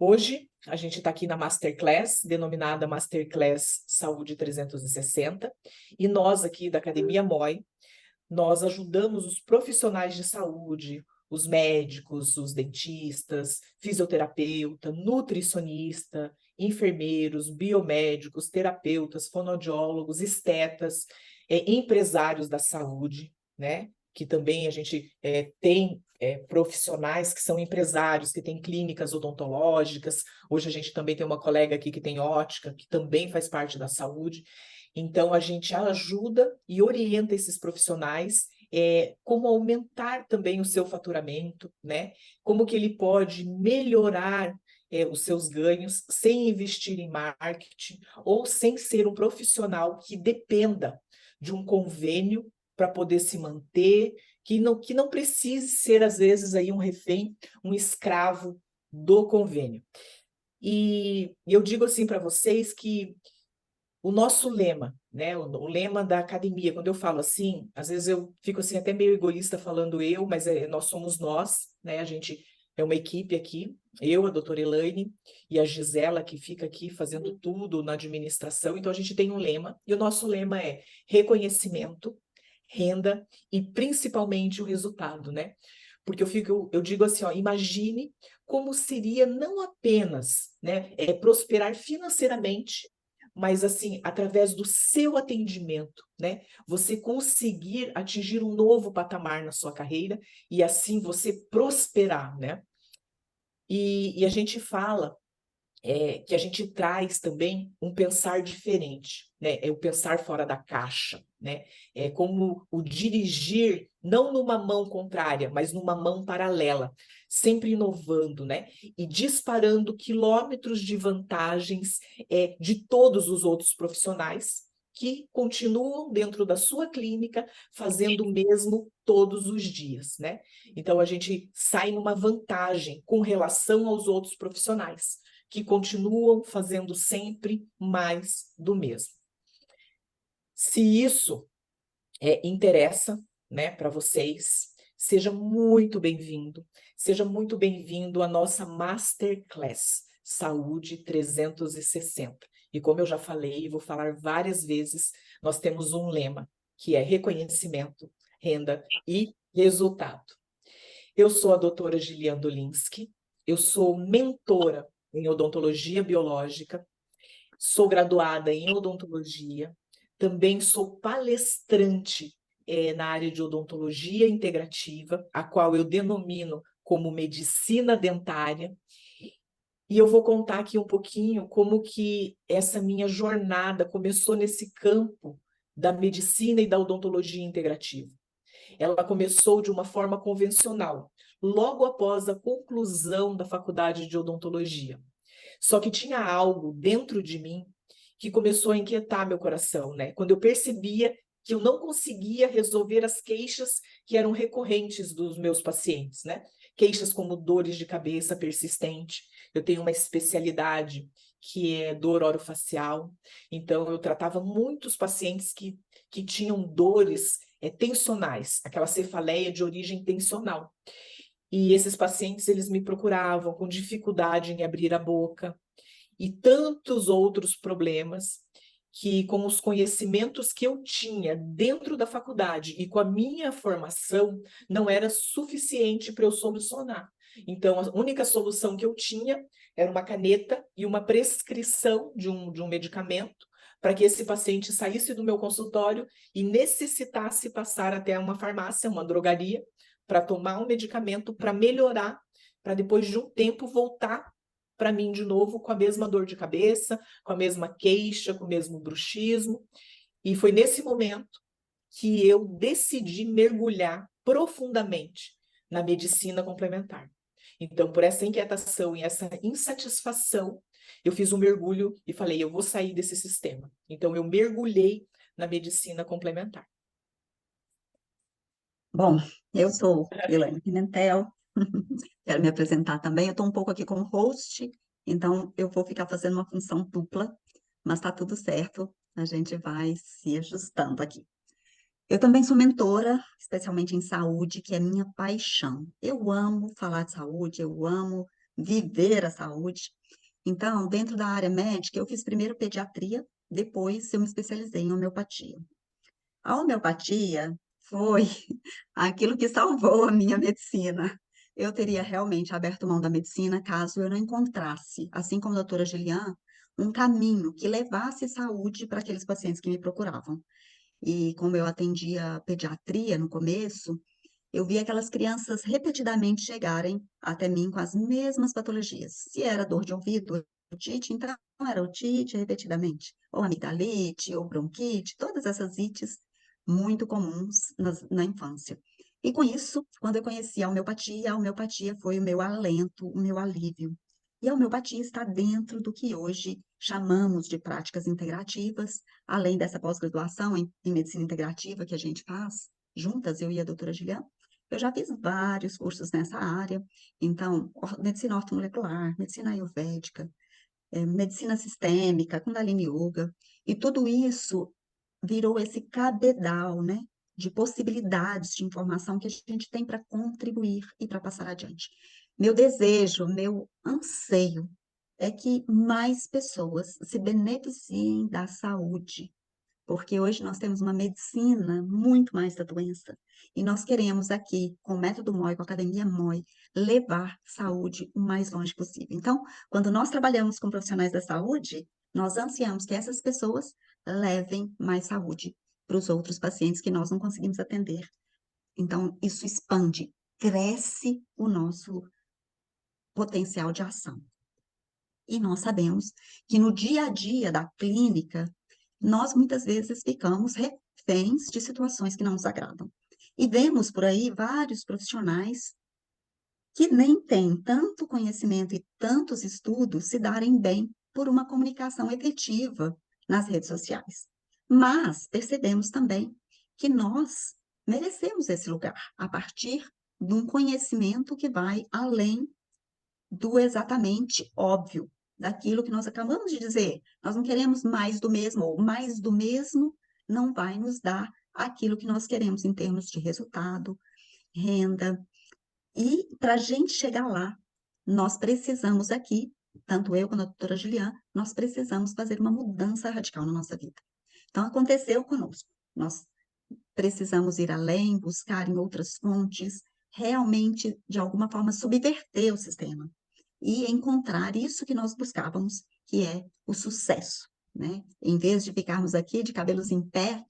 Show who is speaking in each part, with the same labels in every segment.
Speaker 1: Hoje, a gente está aqui na Masterclass, denominada Masterclass Saúde 360, e nós aqui da Academia MOI, nós ajudamos os profissionais de saúde, os médicos, os dentistas, fisioterapeuta, nutricionista, enfermeiros, biomédicos, terapeutas, fonoaudiólogos, estetas, empresários da saúde, né? Que também a gente tem profissionais que são empresários, que têm clínicas odontológicas. Hoje a gente também tem uma colega aqui que tem ótica, que também faz parte da saúde. Então, a gente ajuda e orienta esses profissionais como aumentar também o seu faturamento, né? Como que ele pode melhorar os seus ganhos sem investir em marketing ou sem ser um profissional que dependa de um convênio para poder se manter, que não precise ser, às vezes, aí um refém, um escravo do convênio. E eu digo assim para vocês que o nosso lema, né, o lema da academia, quando eu falo assim, às vezes eu fico assim até meio egoísta falando eu, mas nós somos nós, né, a gente é uma equipe aqui, eu, a doutora Elaine e a Gisela, que fica aqui fazendo tudo na administração, então a gente tem um lema, e o nosso lema é reconhecimento, renda e principalmente o resultado, né? Porque eu digo assim, ó, imagine como seria não apenas, né, prosperar financeiramente, mas assim, através do seu atendimento, né, você conseguir atingir um novo patamar na sua carreira e assim você prosperar, né? E a gente fala que a gente traz também um pensar diferente, né? É o pensar fora da caixa, né? É como o dirigir não numa mão contrária, mas numa mão paralela, sempre inovando, né? E disparando quilômetros de vantagens de todos os outros profissionais que continuam dentro da sua clínica fazendo o mesmo todos os dias, né? Então a gente sai numa vantagem com relação aos outros profissionais que continuam fazendo sempre mais do mesmo. Se isso interessa, né, para vocês, seja muito bem-vindo à nossa Masterclass Saúde 360. E como eu já falei e vou falar várias vezes, nós temos um lema, que é reconhecimento, renda e resultado. Eu sou a doutora Gilian Dolinski, eu sou mentora em odontologia biológica, sou graduada em odontologia, também sou palestrante na área de odontologia integrativa, a qual eu denomino como medicina dentária, e eu vou contar aqui um pouquinho como que essa minha jornada começou nesse campo da medicina e da odontologia integrativa. Ela começou de uma forma convencional, logo após a conclusão da faculdade de odontologia. Só que tinha algo dentro de mim que começou a inquietar meu coração, né? Quando eu percebia que eu não conseguia resolver as queixas que eram recorrentes dos meus pacientes, né? Queixas como dores de cabeça persistente. Eu tenho uma especialidade que é dor orofacial, então eu tratava muitos pacientes que tinham dores tensionais, aquela cefaleia de origem tensional. E esses pacientes, eles me procuravam com dificuldade em abrir a boca e tantos outros problemas que, com os conhecimentos que eu tinha dentro da faculdade e com a minha formação, não era suficiente para eu solucionar. Então, a única solução que eu tinha era uma caneta e uma prescrição de um medicamento para que esse paciente saísse do meu consultório e necessitasse passar até uma farmácia, uma drogaria, para tomar um medicamento para melhorar, para depois de um tempo voltar para mim de novo com a mesma dor de cabeça, com a mesma queixa, com o mesmo bruxismo. E foi nesse momento que eu decidi mergulhar profundamente na medicina complementar. Então, por essa inquietação e essa insatisfação, eu fiz um mergulho e falei, eu vou sair desse sistema. Então, eu mergulhei na medicina complementar.
Speaker 2: Bom, eu sou Elaine Pimentel, quero me apresentar também. Eu estou um pouco aqui como host, então eu vou ficar fazendo uma função dupla, mas está tudo certo, a gente vai se ajustando aqui. Eu também sou mentora, especialmente em saúde, que é minha paixão. Eu amo falar de saúde, eu amo viver a saúde. Então, dentro da área médica, eu fiz primeiro pediatria, depois eu me especializei em homeopatia. A homeopatia foi aquilo que salvou a minha medicina. Eu teria realmente aberto mão da medicina caso eu não encontrasse, assim como a doutora Gilian, um caminho que levasse saúde para aqueles pacientes que me procuravam. E como eu atendia pediatria no começo, eu via aquelas crianças repetidamente chegarem até mim com as mesmas patologias. Se era dor de ouvido, otite, então era otite repetidamente, ou amigdalite, ou bronquite, todas essas ites muito comuns na infância. E com isso, quando eu conheci a homeopatia foi o meu alento, o meu alívio. E a homeopatia está dentro do que hoje chamamos de práticas integrativas, além dessa pós-graduação em medicina integrativa que a gente faz, juntas, eu e a doutora Juliana. Eu já fiz vários cursos nessa área, então, medicina ortomolecular, medicina ayurvédica, medicina sistêmica, Kundalini Yoga, e tudo isso virou esse cabedal, né, de possibilidades de informação que a gente tem para contribuir e para passar adiante. Meu desejo, meu anseio é que mais pessoas se beneficiem da saúde, porque hoje nós temos uma medicina muito mais da doença. E nós queremos aqui, com o método MOI, com a Academia MOI, levar saúde o mais longe possível. Então, quando nós trabalhamos com profissionais da saúde, nós ansiamos que essas pessoas levem mais saúde para os outros pacientes que nós não conseguimos atender. Então, isso expande, cresce o nosso potencial de ação. E nós sabemos que no dia a dia da clínica, nós muitas vezes ficamos reféns de situações que não nos agradam. E vemos por aí vários profissionais que nem têm tanto conhecimento e tantos estudos se darem bem por uma comunicação efetiva nas redes sociais. Mas percebemos também que nós merecemos esse lugar a partir de um conhecimento que vai além do exatamente óbvio, daquilo que nós acabamos de dizer. Nós não queremos mais do mesmo, ou mais do mesmo não vai nos dar aquilo que nós queremos em termos de resultado, renda. E para a gente chegar lá, nós precisamos aqui, tanto eu quanto a doutora Juliana, nós precisamos fazer uma mudança radical na nossa vida. Então, aconteceu conosco. Nós precisamos ir além, buscar em outras fontes, realmente, de alguma forma, subverter o sistema e encontrar isso que nós buscávamos, que é o sucesso, né? Em vez de ficarmos aqui de cabelos em pé,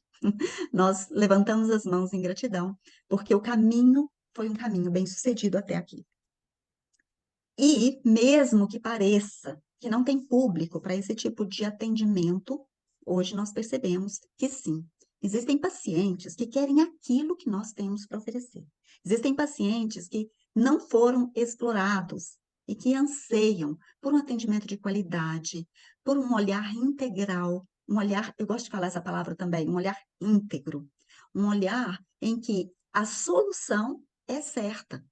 Speaker 2: nós levantamos as mãos em gratidão, porque o caminho foi um caminho bem-sucedido até aqui. E mesmo que pareça que não tem público para esse tipo de atendimento, hoje nós percebemos que sim, existem pacientes que querem aquilo que nós temos para oferecer. Existem pacientes que não foram explorados e que anseiam por um atendimento de qualidade, por um olhar integral, um olhar, eu gosto de falar essa palavra também, um olhar íntegro, um olhar em que a solução é certa.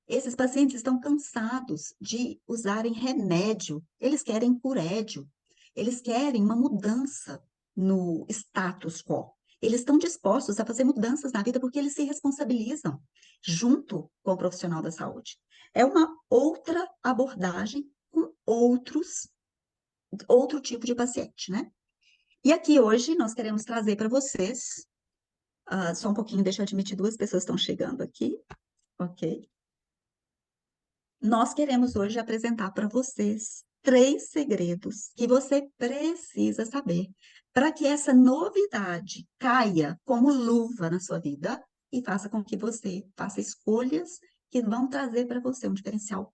Speaker 2: Esses pacientes estão cansados de usarem remédio, eles querem curédio, eles querem uma mudança no status quo. Eles estão dispostos a fazer mudanças na vida porque eles se responsabilizam junto com o profissional da saúde. É uma outra abordagem com outro tipo de paciente, né? E aqui hoje nós queremos trazer para vocês, só um pouquinho, deixa eu admitir, duas pessoas estão chegando aqui, ok? Nós queremos hoje apresentar para vocês 3 segredos que você precisa saber para que essa novidade caia como luva na sua vida e faça com que você faça escolhas que vão trazer para você um diferencial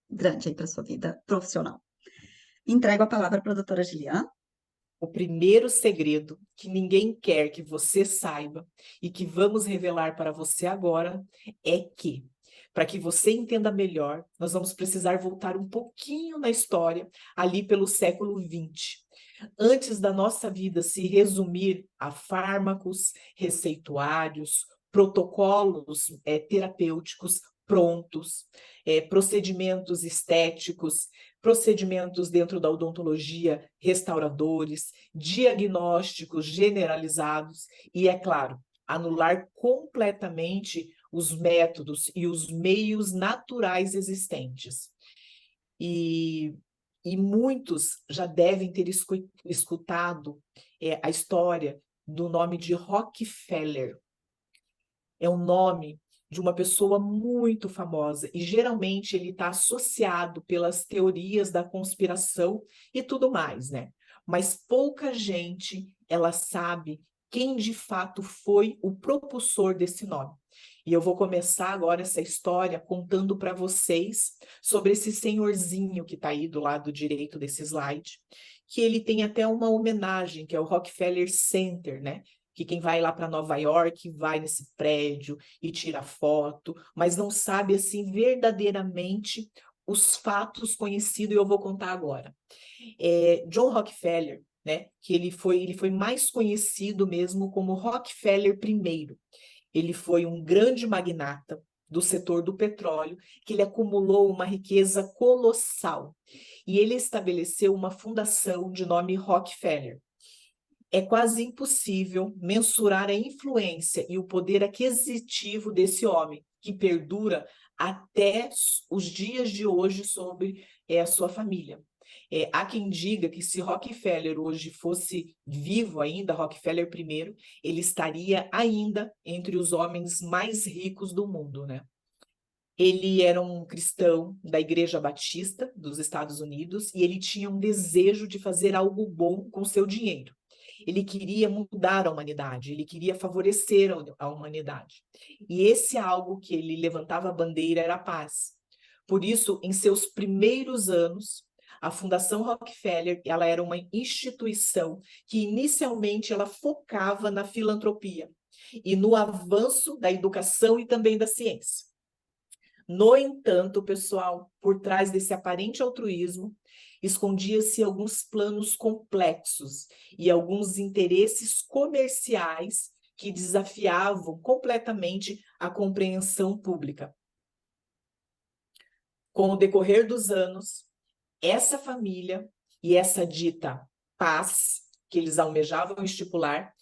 Speaker 2: grande aí para sua vida profissional. Entrego a palavra para a doutora Gilian.
Speaker 1: O primeiro segredo que ninguém quer que você saiba e que vamos revelar para você agora é que, para que você entenda melhor, nós vamos precisar voltar um pouquinho na história, ali pelo século XX. Antes da nossa vida se resumir a fármacos, receituários, protocolos terapêuticos prontos, procedimentos estéticos, procedimentos dentro da odontologia, restauradores, diagnósticos generalizados e, é claro, anular completamente os métodos e os meios naturais existentes. E muitos já devem ter escutado a história do nome de Rockefeller. É um nome de uma pessoa muito famosa e geralmente ele está associado pelas teorias da conspiração e tudo mais, né? Mas pouca gente ela sabe quem de fato foi o propulsor desse nome. E eu vou começar agora essa história contando para vocês sobre esse senhorzinho que está aí do lado direito desse slide, que ele tem até uma homenagem, que é o Rockefeller Center, né? Que quem vai lá para Nova York vai nesse prédio e tira foto, mas não sabe assim verdadeiramente os fatos conhecidos, e eu vou contar agora. John Rockefeller, né, que ele foi mais conhecido mesmo como Rockefeller I. Ele foi um grande magnata do setor do petróleo, que ele acumulou uma riqueza colossal. E ele estabeleceu uma fundação de nome Rockefeller. É quase impossível mensurar a influência e o poder aquisitivo desse homem, que perdura até os dias de hoje sobre a sua família. Há quem diga que se Rockefeller hoje fosse vivo ainda, Rockefeller I, ele estaria ainda entre os homens mais ricos do mundo, né? Ele era um cristão da Igreja Batista dos Estados Unidos e ele tinha um desejo de fazer algo bom com seu dinheiro. Ele queria mudar a humanidade, ele queria favorecer a humanidade. E esse algo que ele levantava a bandeira era a paz. Por isso, em seus primeiros anos, a Fundação Rockefeller, ela era uma instituição que inicialmente ela focava na filantropia e no avanço da educação e também da ciência. No entanto, pessoal, por trás desse aparente altruísmo, escondia-se alguns planos complexos e alguns interesses comerciais que desafiavam completamente a compreensão pública. Com o decorrer dos anos, essa família e essa dita paz que eles almejavam estipular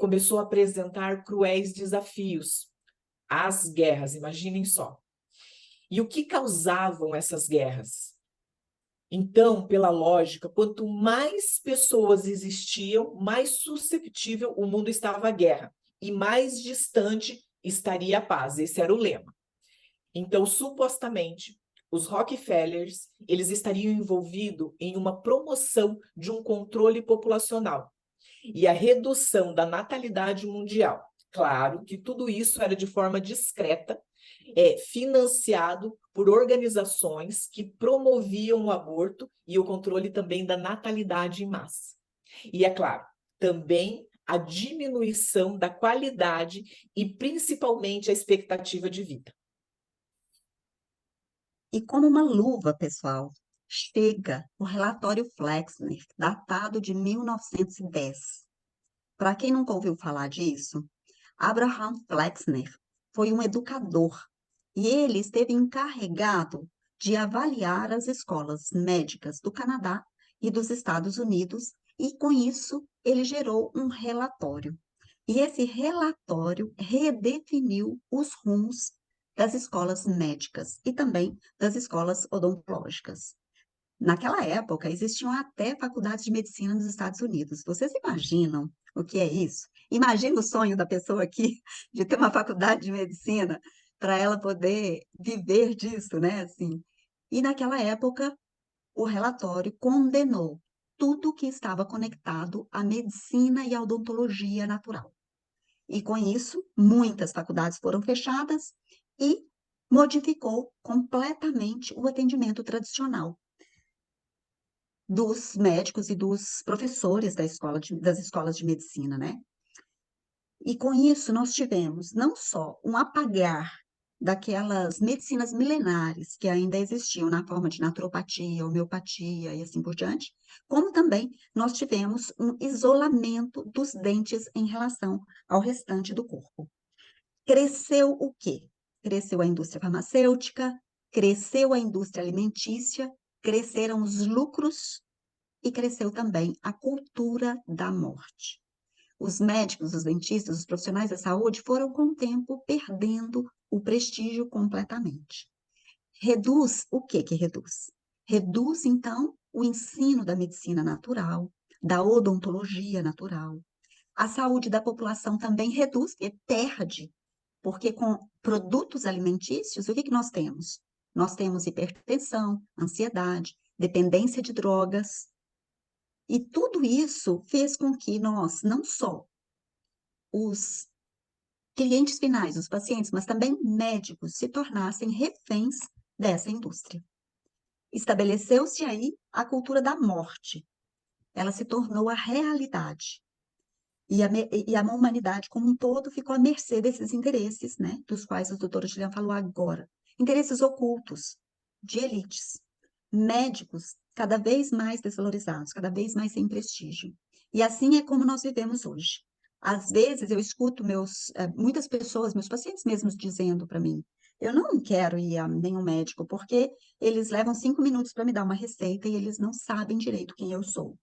Speaker 1: começou a apresentar cruéis desafios, as guerras, imaginem só. E o que causavam essas guerras? Então, pela lógica, quanto mais pessoas existiam, mais susceptível o mundo estava à guerra e mais distante estaria a paz. Esse era o lema. Então, supostamente, os Rockefellers, eles estariam envolvidos em uma promoção de um controle populacional e a redução da natalidade mundial. Claro que tudo isso era de forma discreta, financiado por organizações que promoviam o aborto e o controle também da natalidade em massa. E, é claro, também a diminuição da qualidade e principalmente a expectativa de vida.
Speaker 2: E como uma luva, pessoal, chega o relatório Flexner, datado de 1910. Para quem nunca ouviu falar disso, Abraham Flexner foi um educador e ele esteve encarregado de avaliar as escolas médicas do Canadá e dos Estados Unidos, e com isso ele gerou um relatório. E esse relatório redefiniu os rumos das escolas médicas e também das escolas odontológicas. Naquela época, existiam até faculdades de medicina nos Estados Unidos. Vocês imaginam o que é isso? Imagina o sonho da pessoa aqui de ter uma faculdade de medicina para ela poder viver disso, né? Assim. E naquela época, o relatório condenou tudo que estava conectado à medicina e à odontologia natural. E com isso, muitas faculdades foram fechadas e modificou completamente o atendimento tradicional dos médicos e dos professores das escolas de medicina, né? E com isso nós tivemos não só um apagar daquelas medicinas milenares que ainda existiam na forma de naturopatia, homeopatia e assim por diante, como também nós tivemos um isolamento dos dentes em relação ao restante do corpo. Cresceu o quê? Cresceu a indústria farmacêutica, cresceu a indústria alimentícia, cresceram os lucros e cresceu também a cultura da morte. Os médicos, os dentistas, os profissionais da saúde foram, com o tempo, perdendo o prestígio completamente. Reduz, o que que reduz? Reduz, então, o ensino da medicina natural, da odontologia natural. A saúde da população também reduz e perde, porque com produtos alimentícios, o que que nós temos? Nós temos hipertensão, ansiedade, dependência de drogas, e tudo isso fez com que nós, não só os clientes finais, os pacientes, mas também médicos, se tornassem reféns dessa indústria. Estabeleceu-se aí a cultura da morte. Ela se tornou a realidade. E a humanidade como um todo ficou à mercê desses interesses, né, dos quais a doutora Juliana falou agora. Interesses ocultos, de elites. Médicos cada vez mais desvalorizados, cada vez mais sem prestígio. E assim é como nós vivemos hoje. Às vezes eu escuto muitas pessoas, meus pacientes mesmos, dizendo para mim: eu não quero ir a nenhum médico, porque eles levam 5 minutos para me dar uma receita e eles não sabem direito quem eu sou.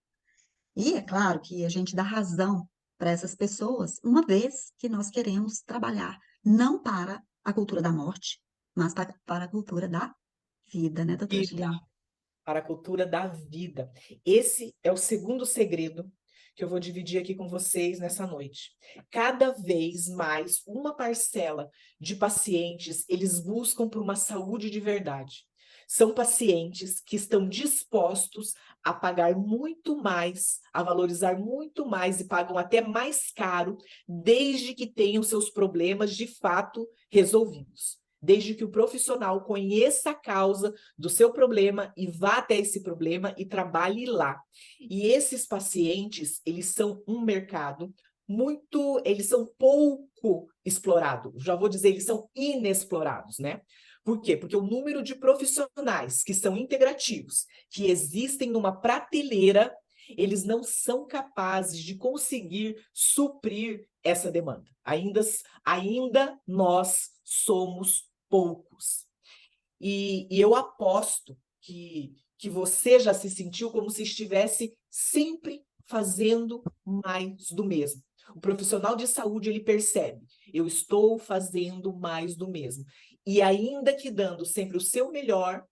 Speaker 2: E é claro que a gente dá razão para essas pessoas, uma vez que nós queremos trabalhar não para a cultura da morte, mas para a cultura da vida, né, doutora
Speaker 1: Vida,
Speaker 2: Juliana?
Speaker 1: para a cultura da vida. Esse é o segundo segredo que eu vou dividir aqui com vocês nessa noite. Cada vez mais uma parcela de pacientes, eles buscam por uma saúde de verdade. São pacientes que estão dispostos a pagar muito mais, a valorizar muito mais e pagam até mais caro, desde que tenham seus problemas de fato resolvidos. Desde que o profissional conheça a causa do seu problema e vá até esse problema e trabalhe lá. E esses pacientes, eles são um mercado eles são pouco explorados. Já vou dizer, eles são inexplorados, né? Por quê? Porque o número de profissionais que são integrativos, que existem numa prateleira, eles não são capazes de conseguir suprir essa demanda. Ainda nós somos poucos. E eu aposto que você já se sentiu como se estivesse sempre fazendo mais do mesmo. O profissional de saúde, ele percebe, eu estou fazendo mais do mesmo. E ainda que dando sempre o seu melhor,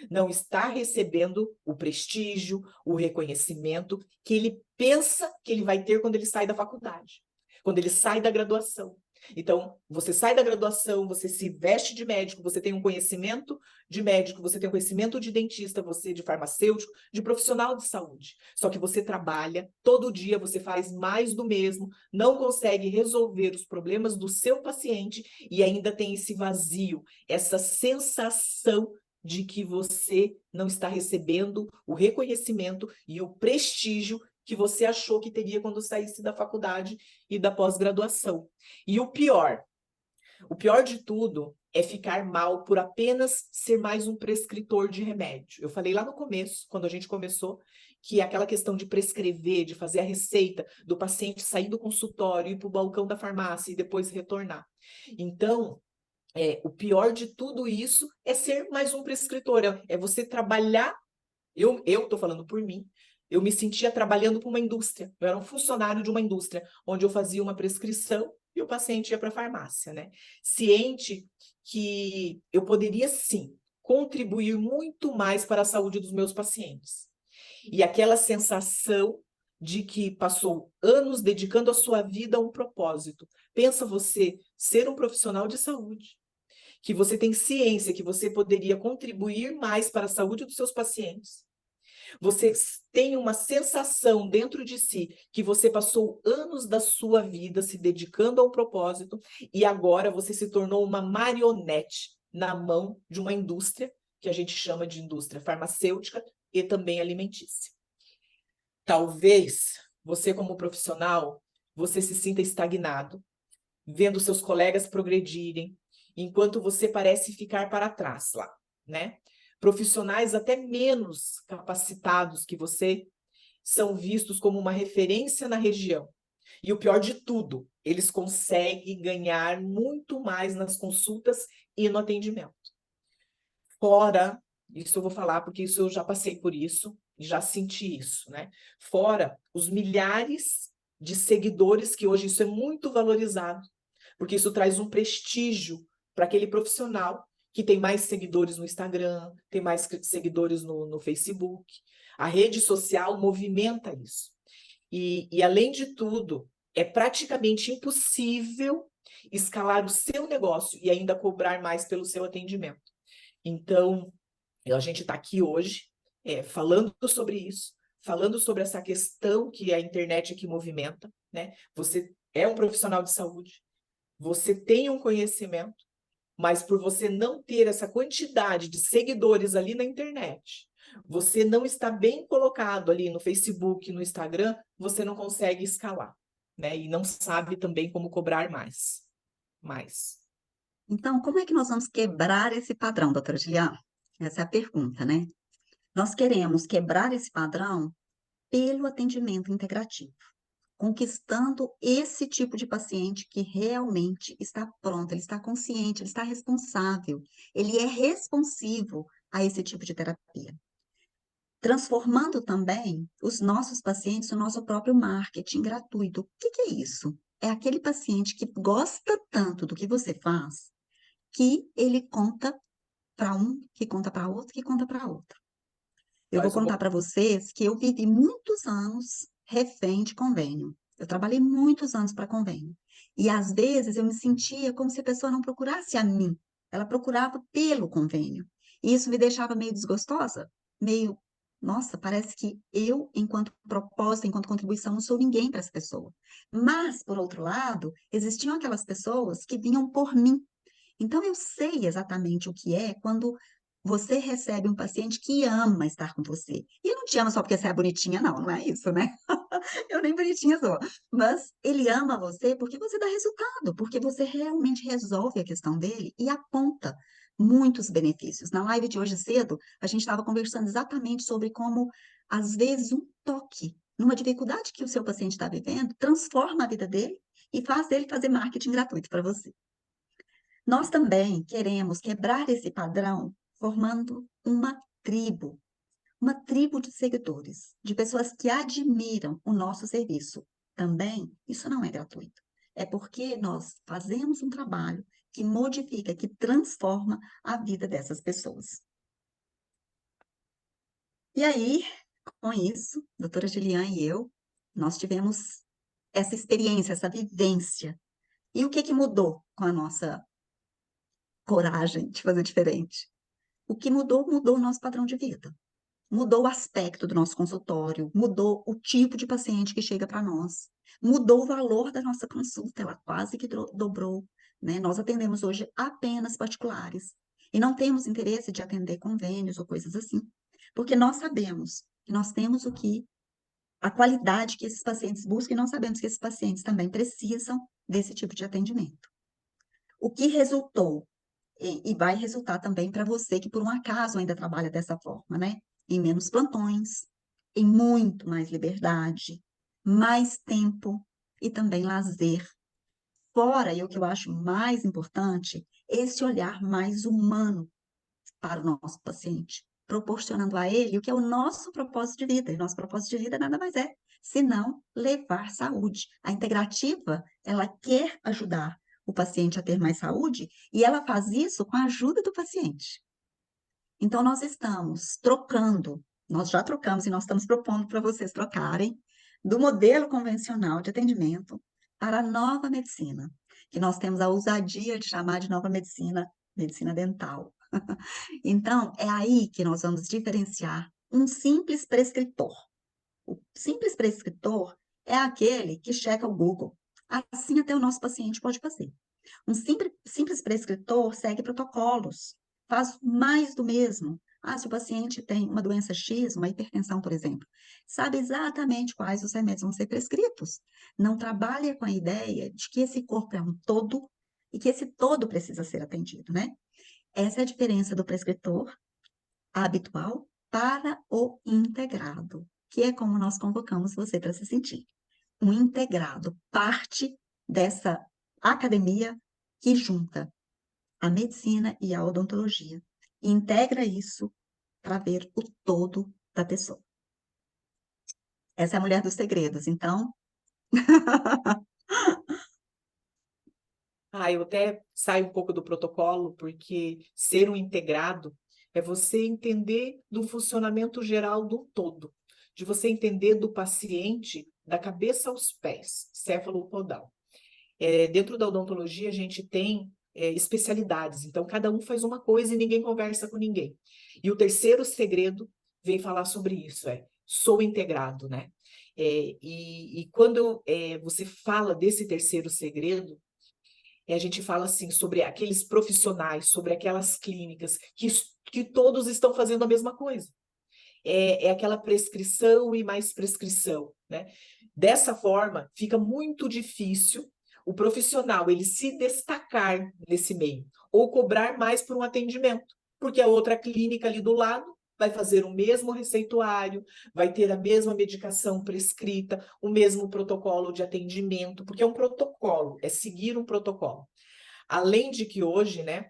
Speaker 1: não está recebendo o prestígio, o reconhecimento que ele pensa que ele vai ter quando ele sai da faculdade, quando ele sai da graduação. Então, você sai da graduação, você se veste de médico, você tem um conhecimento de médico, você tem um conhecimento de dentista, você de farmacêutico, de profissional de saúde. Só que você trabalha, todo dia você faz mais do mesmo, não consegue resolver os problemas do seu paciente e ainda tem esse vazio, essa sensação de que você não está recebendo o reconhecimento e o prestígio que você achou que teria quando saísse da faculdade e da pós-graduação. E o pior de tudo é ficar mal por apenas ser mais um prescritor de remédio. Eu falei lá no começo, quando a gente começou, que aquela questão de prescrever, de fazer a receita do paciente sair do consultório, ir para o balcão da farmácia e depois retornar. Então, o pior de tudo isso é ser mais um prescritor, é você trabalhar. Eu estou falando por mim, eu me sentia trabalhando para uma indústria, eu era um funcionário de uma indústria, onde eu fazia uma prescrição e o paciente ia para a farmácia, né? Ciente que eu poderia, sim, contribuir muito mais para a saúde dos meus pacientes. E aquela sensação de que passou anos dedicando a sua vida a um propósito. Pensa você ser um profissional de saúde, que você tem ciência que você poderia contribuir mais para a saúde dos seus pacientes. Você tem uma sensação dentro de si que você passou anos da sua vida se dedicando a um propósito e agora você se tornou uma marionete na mão de uma indústria que a gente chama de indústria farmacêutica e também alimentícia. Talvez você, como profissional, você se sinta estagnado, vendo seus colegas progredirem, enquanto você parece ficar para trás lá, né? Profissionais até menos capacitados que você são vistos como uma referência na região. E o pior de tudo, eles conseguem ganhar muito mais nas consultas e no atendimento. Fora, isso eu vou falar porque isso eu já passei por isso, já senti isso, né? Fora os milhares de seguidores, que hoje isso é muito valorizado, porque isso traz um prestígio para aquele profissional que tem mais seguidores no Instagram, tem mais seguidores no Facebook. A rede social movimenta isso. E além de tudo, é praticamente impossível escalar o seu negócio e ainda cobrar mais pelo seu atendimento. Então, a gente está aqui hoje falando sobre isso, falando sobre essa questão que a internet aqui movimenta, né? Você é um profissional de saúde, você tem um conhecimento, mas por você não ter essa quantidade de seguidores ali na internet, você não está bem colocado ali no Facebook, no Instagram, você não consegue escalar, né? E não sabe também como cobrar mais. Mais.
Speaker 2: Então, como é que nós vamos quebrar esse padrão, doutora Juliana? Essa é a pergunta, né? Nós queremos quebrar esse padrão pelo atendimento integrativo, conquistando esse tipo de paciente que realmente está pronto, ele está consciente, ele está responsável, ele é responsivo a esse tipo de terapia. Transformando também os nossos pacientes no nosso próprio marketing gratuito. O que é isso? É aquele paciente que gosta tanto do que você faz, que ele conta para um, que conta para outro, que conta para outro. Eu vou
Speaker 1: Faz
Speaker 2: contar
Speaker 1: uma...
Speaker 2: para vocês que eu vivi muitos anos refém de convênio. Eu trabalhei muitos anos para convênio. E às vezes eu me sentia como se a pessoa não procurasse a mim, ela procurava pelo convênio. E isso me deixava meio desgostosa, meio, nossa, parece que eu, enquanto proposta, enquanto contribuição, não sou ninguém para essa pessoa. Mas, por outro lado, existiam aquelas pessoas que vinham por mim. Então, eu sei exatamente o que é quando você recebe um paciente que ama estar com você. E ele não te ama só porque você é bonitinha, não, não é isso, né? Eu nem bonitinha sou. Mas ele ama você porque você dá resultado, porque você realmente resolve a questão dele e aponta muitos benefícios. Na live de hoje cedo, a gente estava conversando exatamente sobre como, às vezes, um toque numa dificuldade que o seu paciente está vivendo transforma a vida dele e faz dele fazer marketing gratuito para você. Nós também queremos quebrar esse padrão formando uma tribo de seguidores, de pessoas que admiram o nosso serviço. Também, isso não é gratuito. É porque nós fazemos um trabalho que modifica, que transforma a vida dessas pessoas. E aí, com isso, doutora Juliana e eu, nós tivemos essa experiência, essa vivência. E o que que mudou com a nossa coragem de fazer diferente? O que mudou, mudou o nosso padrão de vida. Mudou o aspecto do nosso consultório, mudou o tipo de paciente que chega para nós, mudou o valor da nossa consulta, ela quase que dobrou, né? Nós atendemos hoje apenas particulares e não temos interesse de atender convênios ou coisas assim, porque nós sabemos que nós temos a qualidade que esses pacientes buscam e nós sabemos que esses pacientes também precisam desse tipo de atendimento. O que resultou e vai resultar também para você que por um acaso ainda trabalha dessa forma, né? Em menos plantões, em muito mais liberdade, mais tempo e também lazer. Fora, e o que eu acho mais importante, esse olhar mais humano para o nosso paciente, proporcionando a ele o que é o nosso propósito de vida. E nosso propósito de vida nada mais é senão levar saúde. A integrativa, ela quer ajudar o paciente a ter mais saúde e ela faz isso com a ajuda do paciente. Então, nós estamos trocando, nós já trocamos e nós estamos propondo para vocês trocarem do modelo convencional de atendimento para a nova medicina, que nós temos a ousadia de chamar de nova medicina, medicina dental. Então, é aí que nós vamos diferenciar um simples prescritor. O simples prescritor é aquele que checa o Google. Assim até o nosso paciente pode fazer. Um simples prescritor segue protocolos, faz mais do mesmo. Ah, se o paciente tem uma doença X, uma hipertensão, por exemplo, sabe exatamente quais os remédios vão ser prescritos. Não trabalha com a ideia de que esse corpo é um todo e que esse todo precisa ser atendido, né? Essa é a diferença do prescritor habitual para o integrado, que é como nós convocamos você para se sentir. Um integrado, parte dessa academia que junta a medicina e a odontologia e integra isso para ver o todo da pessoa. Essa é a mulher dos segredos. Então,
Speaker 1: Eu até saio um pouco do protocolo, porque ser um integrado é você entender do funcionamento geral do todo, de você entender do paciente da cabeça aos pés, céfalo-podal. Dentro da odontologia, a gente tem especialidades, então cada um faz uma coisa e ninguém conversa com ninguém. E o terceiro segredo vem falar sobre isso, sou integrado, né? E quando você fala desse terceiro segredo, a gente fala assim sobre aqueles profissionais, sobre aquelas clínicas que todos estão fazendo a mesma coisa. É aquela prescrição e mais prescrição, né? Dessa forma, fica muito difícil o profissional ele se destacar nesse meio ou cobrar mais por um atendimento, porque a outra clínica ali do lado vai fazer o mesmo receituário, vai ter a mesma medicação prescrita, o mesmo protocolo de atendimento, porque é um protocolo, é seguir um protocolo. Além de que hoje, né,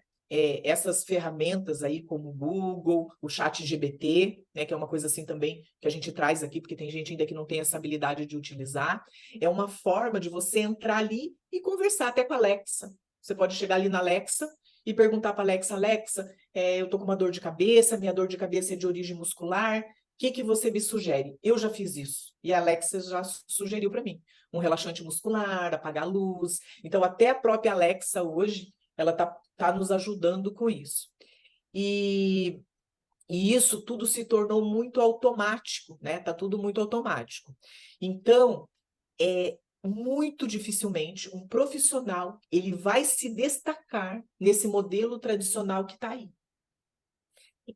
Speaker 1: essas ferramentas aí como o Google, o ChatGPT, né, que é uma coisa assim também que a gente traz aqui, porque tem gente ainda que não tem essa habilidade de utilizar, é uma forma de você entrar ali e conversar até com a Alexa. Você pode chegar ali na Alexa e perguntar para a Alexa, Alexa, eu tô com uma dor de cabeça, minha dor de cabeça é de origem muscular, o que você me sugere? Eu já fiz isso. E a Alexa já sugeriu para mim um relaxante muscular, apagar a luz. Então, até a própria Alexa hoje, ela tá nos ajudando com isso. E isso tudo se tornou muito automático, né? Tá tudo muito automático. Então, muito dificilmente um profissional ele vai se destacar nesse modelo tradicional que está aí.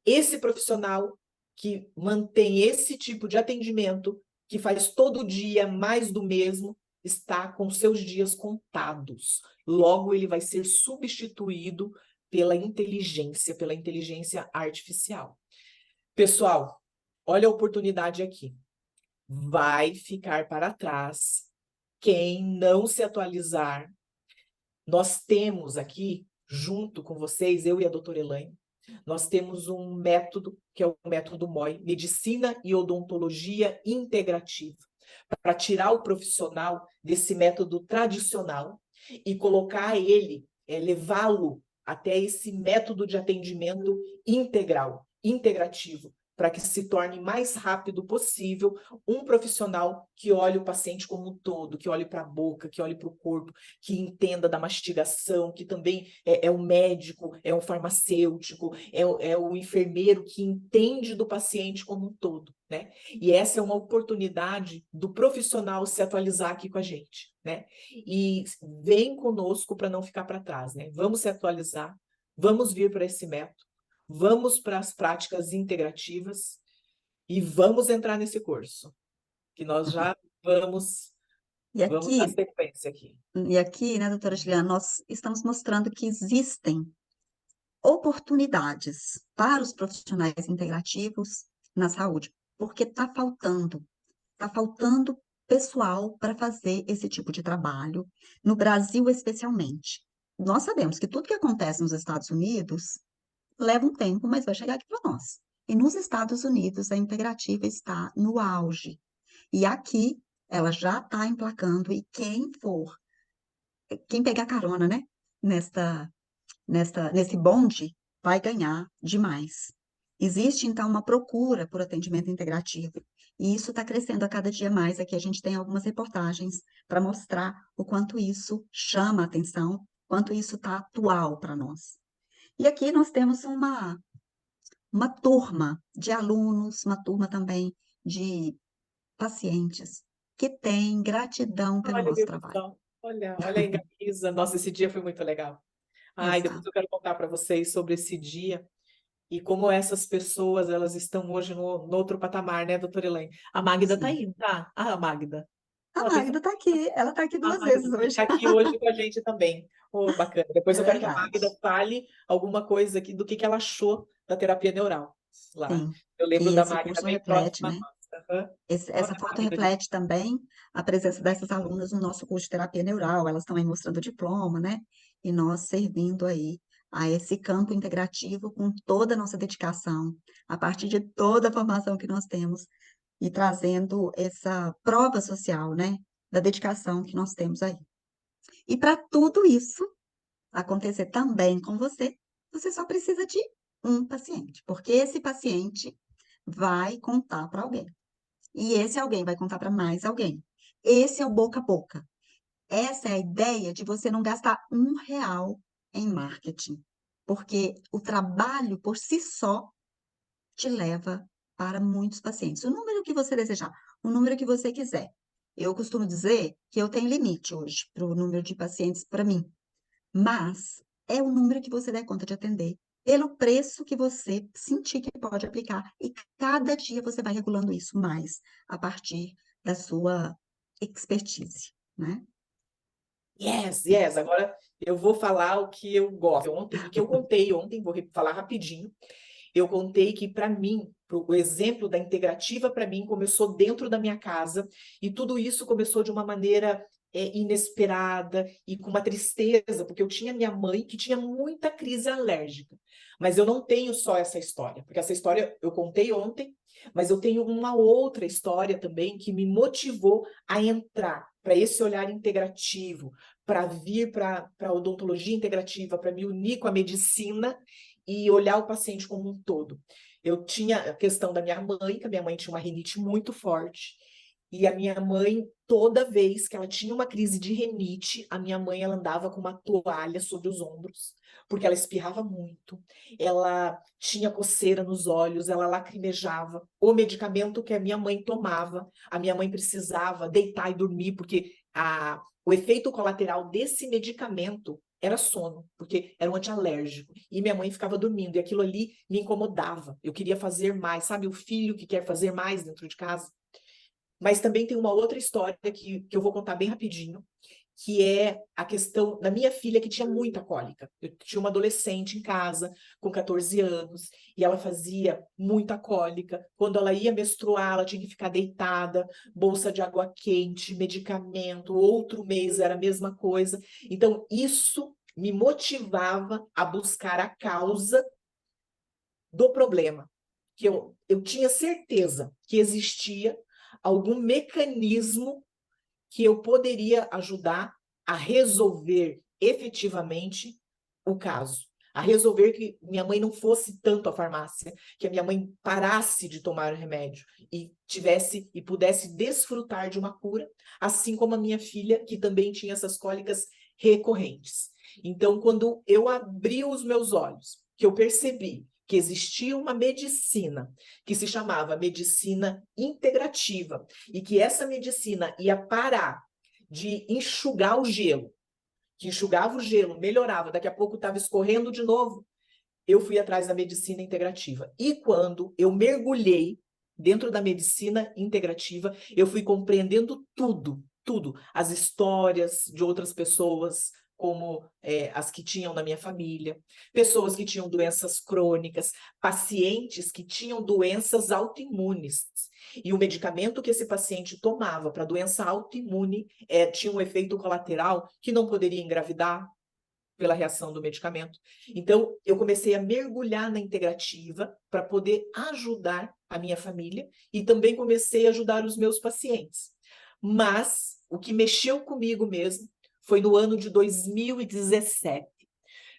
Speaker 1: Esse profissional que mantém esse tipo de atendimento, que faz todo dia mais do mesmo, está com seus dias contados. Logo, ele vai ser substituído pela inteligência artificial. Pessoal, olha a oportunidade aqui. Vai ficar para trás quem não se atualizar. Nós temos aqui, junto com vocês, eu e a doutora Elaine, nós temos um método, que é o método MOI, Medicina e Odontologia Integrativa, para tirar o profissional desse método tradicional e colocar ele, levá-lo até esse método de atendimento integral, integrativo, para que se torne mais rápido possível um profissional que olhe o paciente como um todo, que olhe para a boca, que olhe para o corpo, que entenda da mastigação, que também é o médico, é o farmacêutico, é o enfermeiro que entende do paciente como um todo, né? E essa é uma oportunidade do profissional se atualizar aqui com a gente, né? E vem conosco para não ficar para trás, né? Vamos se atualizar, vamos vir para esse método, vamos para as práticas integrativas e vamos entrar nesse curso, que nós já vamos
Speaker 2: E
Speaker 1: dar
Speaker 2: aqui,
Speaker 1: sequência aqui.
Speaker 2: né, doutora Juliana, nós estamos mostrando que existem oportunidades para os profissionais integrativos na saúde, porque está faltando pessoal para fazer esse tipo de trabalho, no Brasil especialmente. Nós sabemos que tudo que acontece nos Estados Unidos leva um tempo, mas vai chegar aqui para nós. E nos Estados Unidos, a integrativa está no auge. E aqui, ela já está emplacando, e quem pegar carona, né, nesse bonde, vai ganhar demais. Existe, então, uma procura por atendimento integrativo, e isso está crescendo a cada dia mais. Aqui a gente tem algumas reportagens para mostrar o quanto isso chama a atenção, quanto isso está atual para nós. E aqui nós temos uma turma de alunos, uma turma também de pacientes que tem gratidão pelo
Speaker 1: Olha,
Speaker 2: nosso
Speaker 1: meu
Speaker 2: trabalho.
Speaker 1: pessoal, olha a Ingavisa. Nossa, esse dia foi muito legal. Depois
Speaker 2: Exato.
Speaker 1: eu quero contar para vocês sobre esse dia e como essas pessoas elas estão hoje no outro patamar, né, doutora Elaine? A Magda tá
Speaker 2: Sim.
Speaker 1: aí, tá? A Magda.
Speaker 2: A
Speaker 1: Ela tem
Speaker 2: Magda está aqui, ela está aqui
Speaker 1: a
Speaker 2: 2 vezes
Speaker 1: Magda
Speaker 2: hoje.
Speaker 1: está aqui hoje com a gente também. Oh, bacana. Depois
Speaker 2: É
Speaker 1: eu quero que a
Speaker 2: verdade.
Speaker 1: Magda fale alguma coisa aqui do que ela achou da terapia neural lá.
Speaker 2: Sim.
Speaker 1: Eu lembro
Speaker 2: E
Speaker 1: da
Speaker 2: esse
Speaker 1: Magda
Speaker 2: curso
Speaker 1: bem
Speaker 2: reflete,
Speaker 1: próxima
Speaker 2: né?
Speaker 1: a nossa. Aham.
Speaker 2: Essa
Speaker 1: Olha a
Speaker 2: foto
Speaker 1: Magda de
Speaker 2: reflete também a presença dessas alunas no nosso curso de terapia neural. Elas estão aí mostrando o diploma, né? E nós servindo aí a esse campo integrativo com toda a nossa dedicação, a partir de toda a formação que nós temos, e trazendo essa prova social, né? da dedicação que nós temos aí. E para tudo isso acontecer também com você, você só precisa de um paciente, porque esse paciente vai contar para alguém. E esse alguém vai contar para mais alguém. Esse é o boca a boca. Essa é a ideia de você não gastar R$ 1 em marketing, porque o trabalho por si só te leva para muitos pacientes. O número que você desejar, o número que você quiser. Eu costumo dizer que eu tenho limite hoje para o número de pacientes para mim, mas é o número que você der conta de atender, pelo preço que você sentir que pode aplicar, e cada dia você vai regulando isso mais a partir da sua expertise, né?
Speaker 1: Yes, yes. Agora eu vou falar o que eu gosto. Ontem, e que eu contei ontem, vou falar rapidinho. Eu contei que, para mim, o exemplo da integrativa, para mim, começou dentro da minha casa, e tudo isso começou de uma maneira inesperada e com uma tristeza, porque eu tinha minha mãe que tinha muita crise alérgica. Mas eu não tenho só essa história, porque essa história eu contei ontem, mas eu tenho uma outra história também que me motivou a entrar para esse olhar integrativo, para vir para a odontologia integrativa, para me unir com a medicina e olhar o paciente como um todo. Eu tinha a questão da minha mãe, que a minha mãe tinha uma rinite muito forte, e a minha mãe, toda vez que ela tinha uma crise de rinite, a minha mãe ela andava com uma toalha sobre os ombros, porque ela espirrava muito, ela tinha coceira nos olhos, ela lacrimejava. O medicamento que a minha mãe tomava, a minha mãe precisava deitar e dormir, porque o efeito colateral desse medicamento era sono, porque era um antialérgico. E minha mãe ficava dormindo, e aquilo ali me incomodava. Eu queria fazer mais, sabe? O filho que quer fazer mais dentro de casa. Mas também tem uma outra história que eu vou contar bem rapidinho, que é a questão da minha filha, que tinha muita cólica. Eu tinha uma adolescente em casa, com 14 anos, e ela fazia muita cólica. Quando ela ia menstruar, ela tinha que ficar deitada, bolsa de água quente, medicamento. Outro mês era a mesma coisa. Então, isso me motivava a buscar a causa do problema, que eu tinha certeza que existia algum mecanismo que eu poderia ajudar a resolver efetivamente o caso, a resolver que minha mãe não fosse tanto à farmácia, que a minha mãe parasse de tomar o remédio e tivesse e pudesse desfrutar de uma cura, assim como a minha filha, que também tinha essas cólicas recorrentes. Então, quando eu abri os meus olhos, que eu percebi que existia uma medicina que se chamava medicina integrativa, e que essa medicina ia parar de enxugar o gelo, que enxugava o gelo, melhorava, daqui a pouco estava escorrendo de novo, eu fui atrás da medicina integrativa. E quando eu mergulhei dentro da medicina integrativa, eu fui compreendendo tudo, tudo. As histórias de outras pessoas, como as que tinham na minha família, pessoas que tinham doenças crônicas, pacientes que tinham doenças autoimunes. E o medicamento que esse paciente tomava para doença autoimune tinha um efeito colateral que não poderia engravidar pela reação do medicamento. Então, eu comecei a mergulhar na integrativa para poder ajudar a minha família e também comecei a ajudar os meus pacientes. Mas o que mexeu comigo mesmo foi no ano de 2017,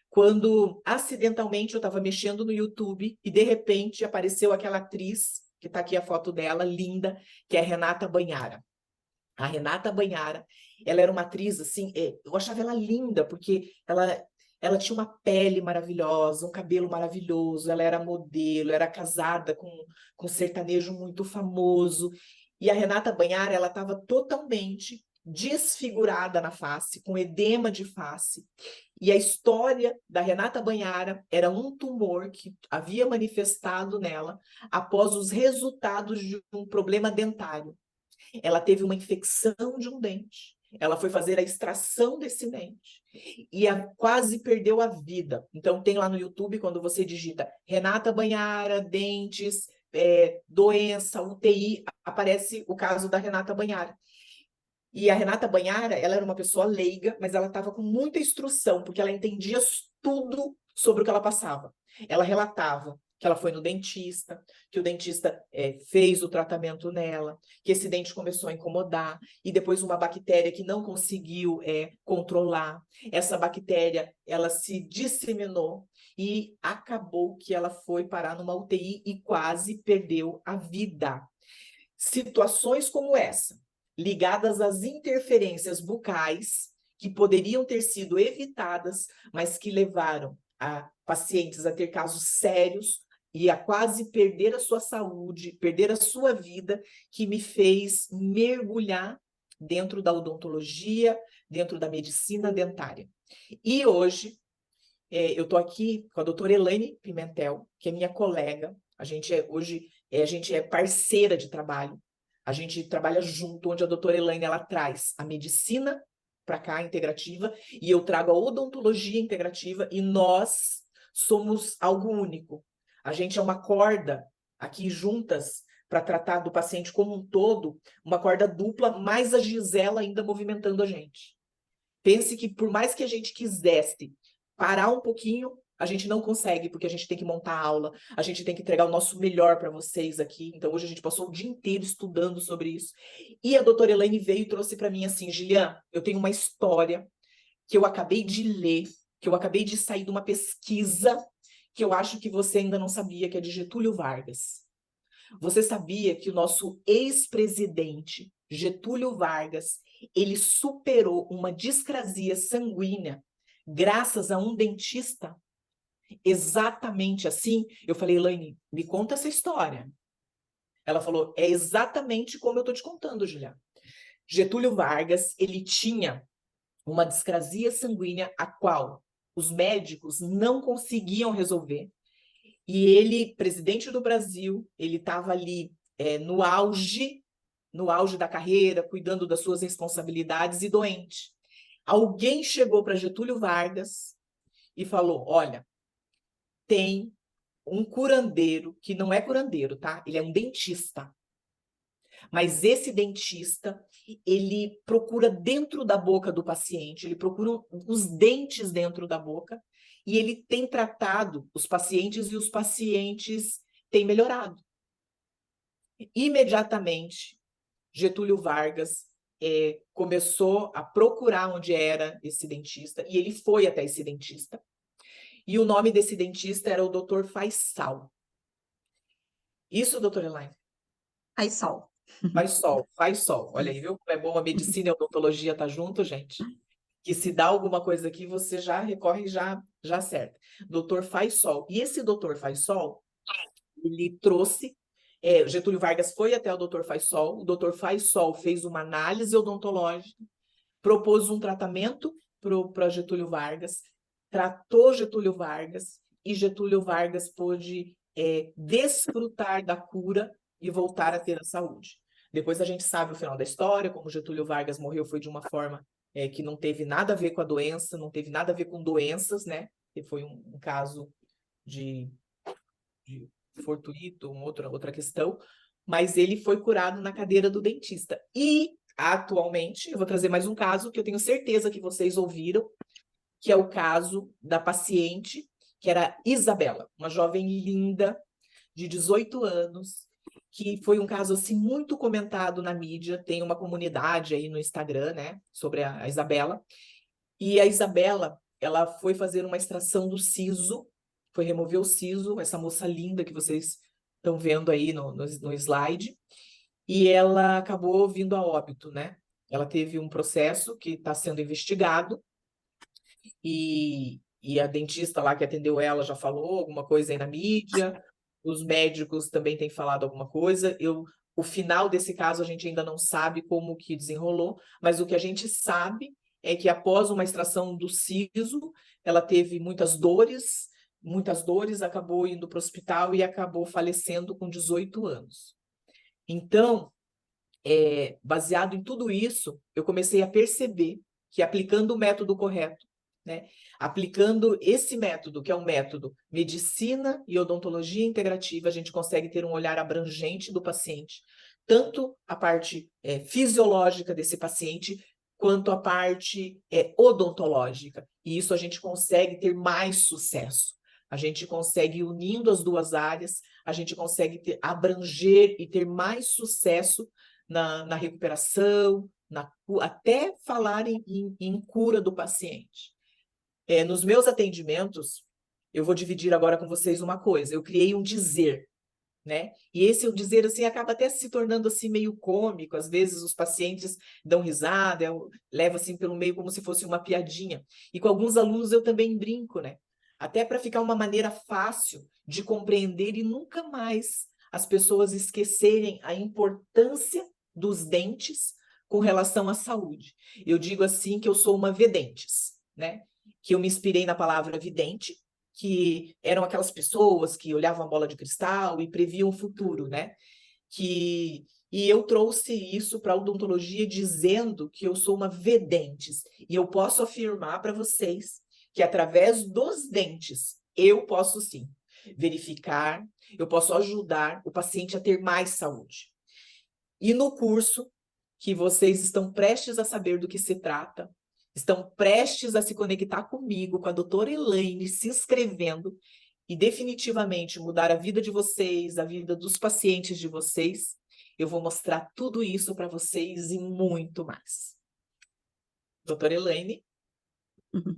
Speaker 1: quando acidentalmente eu estava mexendo no YouTube e de repente apareceu aquela atriz, que está aqui a foto dela, linda, que é Renata Banhara. A Renata Banhara, ela era uma atriz, assim, eu achava ela linda, porque ela tinha uma pele maravilhosa, um cabelo maravilhoso, ela era modelo, era casada com um sertanejo muito famoso. E a Renata Banhara, ela estava totalmente desfigurada na face, com edema de face. E a história da Renata Banhara era um tumor que havia manifestado nela após os resultados de um problema dentário. Ela teve uma infecção de um dente, ela foi fazer a extração desse dente e quase perdeu a vida. Então tem lá no YouTube, quando você digita Renata Banhara, dentes, doença, UTI, aparece o caso da Renata Banhara. E a Renata Banhara, ela era uma pessoa leiga, mas ela estava com muita instrução, porque ela entendia tudo sobre o que ela passava. Ela relatava que ela foi no dentista, que o dentista fez o tratamento nela, que esse dente começou a incomodar, e depois uma bactéria que não conseguiu controlar. Essa bactéria, ela se disseminou e acabou que ela foi parar numa UTI e quase perdeu a vida. Situações como essa, ligadas às interferências bucais, que poderiam ter sido evitadas, mas que levaram a pacientes a ter casos sérios e a quase perder a sua saúde, perder a sua vida, que me fez mergulhar dentro da odontologia, dentro da medicina dentária. E hoje, eu estou aqui com a doutora Elaine Pimentel, que é minha colega. A gente a gente é parceira de trabalho. A gente trabalha junto, onde a doutora Elaine ela traz a medicina para cá, integrativa, e eu trago a odontologia integrativa, e nós somos algo único. A gente é uma corda aqui juntas para tratar do paciente como um todo, uma corda dupla, mais a Gisela ainda movimentando a gente. Pense que por mais que a gente quisesse parar um pouquinho, a gente não consegue, porque a gente tem que montar a aula, a gente tem que entregar o nosso melhor para vocês aqui. Então, hoje a gente passou o dia inteiro estudando sobre isso. E a doutora Elaine veio e trouxe para mim assim, Gilian, eu tenho uma história que eu acabei de ler, que eu acabei de sair de uma pesquisa, que eu acho que você ainda não sabia, que é de Getúlio Vargas. Você sabia que o nosso ex-presidente, Getúlio Vargas, ele superou uma discrasia sanguínea graças a um dentista? Exatamente assim. Eu falei, Elaine, me conta essa história. Ela falou, é exatamente como eu estou te contando, Juliana. Getúlio Vargas, ele tinha uma discrasia sanguínea a qual os médicos não conseguiam resolver. E ele, presidente do Brasil, ele estava ali no auge da carreira, cuidando das suas responsabilidades e doente. Alguém chegou para Getúlio Vargas e falou, olha, tem um curandeiro, que não é curandeiro, tá? Ele é um dentista. Mas esse dentista, ele procura dentro da boca do paciente, ele procura os dentes dentro da boca, e ele tem tratado os pacientes e os pacientes têm melhorado. Imediatamente, Getúlio Vargas começou a procurar onde era esse dentista, e ele foi até esse dentista. E o nome desse dentista era o Dr. Faisal. Isso, doutora Elaine?
Speaker 2: Faisal.
Speaker 1: Faisal. Olha aí, viu? Como é bom a medicina e a odontologia tá junto, gente. Que se dá alguma coisa aqui, você já recorre e já acerta. Dr. Faisal. E esse Dr. Faisal, ele trouxe... Getúlio Vargas foi até o Dr. Faisal. O Dr. Faisal fez uma análise odontológica, propôs um tratamento para Getúlio Vargas, tratou Getúlio Vargas, e Getúlio Vargas pôde desfrutar da cura e voltar a ter a saúde. Depois a gente sabe o final da história, como Getúlio Vargas morreu foi de uma forma que não teve nada a ver com a doença, não teve nada a ver com doenças, né? E foi um caso de fortuito, outra questão, mas ele foi curado na cadeira do dentista. E, atualmente, eu vou trazer mais um caso que eu tenho certeza que vocês ouviram, que é o caso da paciente, que era Isabela, uma jovem linda, de 18 anos, que foi um caso assim muito comentado na mídia, tem uma comunidade aí no Instagram, né, sobre a Isabela. E a Isabela, ela foi fazer uma extração do siso, foi remover o siso, essa moça linda que vocês estão vendo aí no slide, e ela acabou vindo a óbito, né? Ela teve um processo que está sendo investigado, e a dentista lá que atendeu ela já falou alguma coisa aí na mídia, os médicos também têm falado alguma coisa. O final desse caso a gente ainda não sabe como que desenrolou, mas o que a gente sabe é que após uma extração do siso, ela teve muitas dores, acabou indo para o hospital e acabou falecendo com 18 anos. Então, baseado em tudo isso, eu comecei a perceber que aplicando o método correto, né, aplicando esse método, que é um método medicina e odontologia integrativa, a gente consegue ter um olhar abrangente do paciente, tanto a parte fisiológica desse paciente, quanto a parte odontológica. E isso a gente consegue ter mais sucesso. A gente consegue, unindo as duas áreas, a gente consegue abranger e ter mais sucesso na recuperação, até falar em cura do paciente. Nos meus atendimentos, eu vou dividir agora com vocês uma coisa. Eu criei um dizer, né? E esse dizer assim acaba até se tornando assim meio cômico. Às vezes os pacientes dão risada, eu levo assim pelo meio como se fosse uma piadinha. E com alguns alunos eu também brinco, né? Até para ficar uma maneira fácil de compreender e nunca mais as pessoas esquecerem a importância dos dentes com relação à saúde. Eu digo assim que eu sou uma vedentes, né? Que eu me inspirei na palavra vidente, que eram aquelas pessoas que olhavam a bola de cristal e previam o futuro, né? E eu trouxe isso para a odontologia dizendo que eu sou uma vedentes. E eu posso afirmar para vocês que através dos dentes eu posso sim verificar, eu posso ajudar o paciente a ter mais saúde. E no curso, que vocês estão prestes a saber do que se trata, estão prestes a se conectar comigo, com a doutora Elaine, se inscrevendo e definitivamente mudar a vida de vocês, a vida dos pacientes de vocês, eu vou mostrar tudo isso para vocês e muito mais. Doutora Elaine, eu vou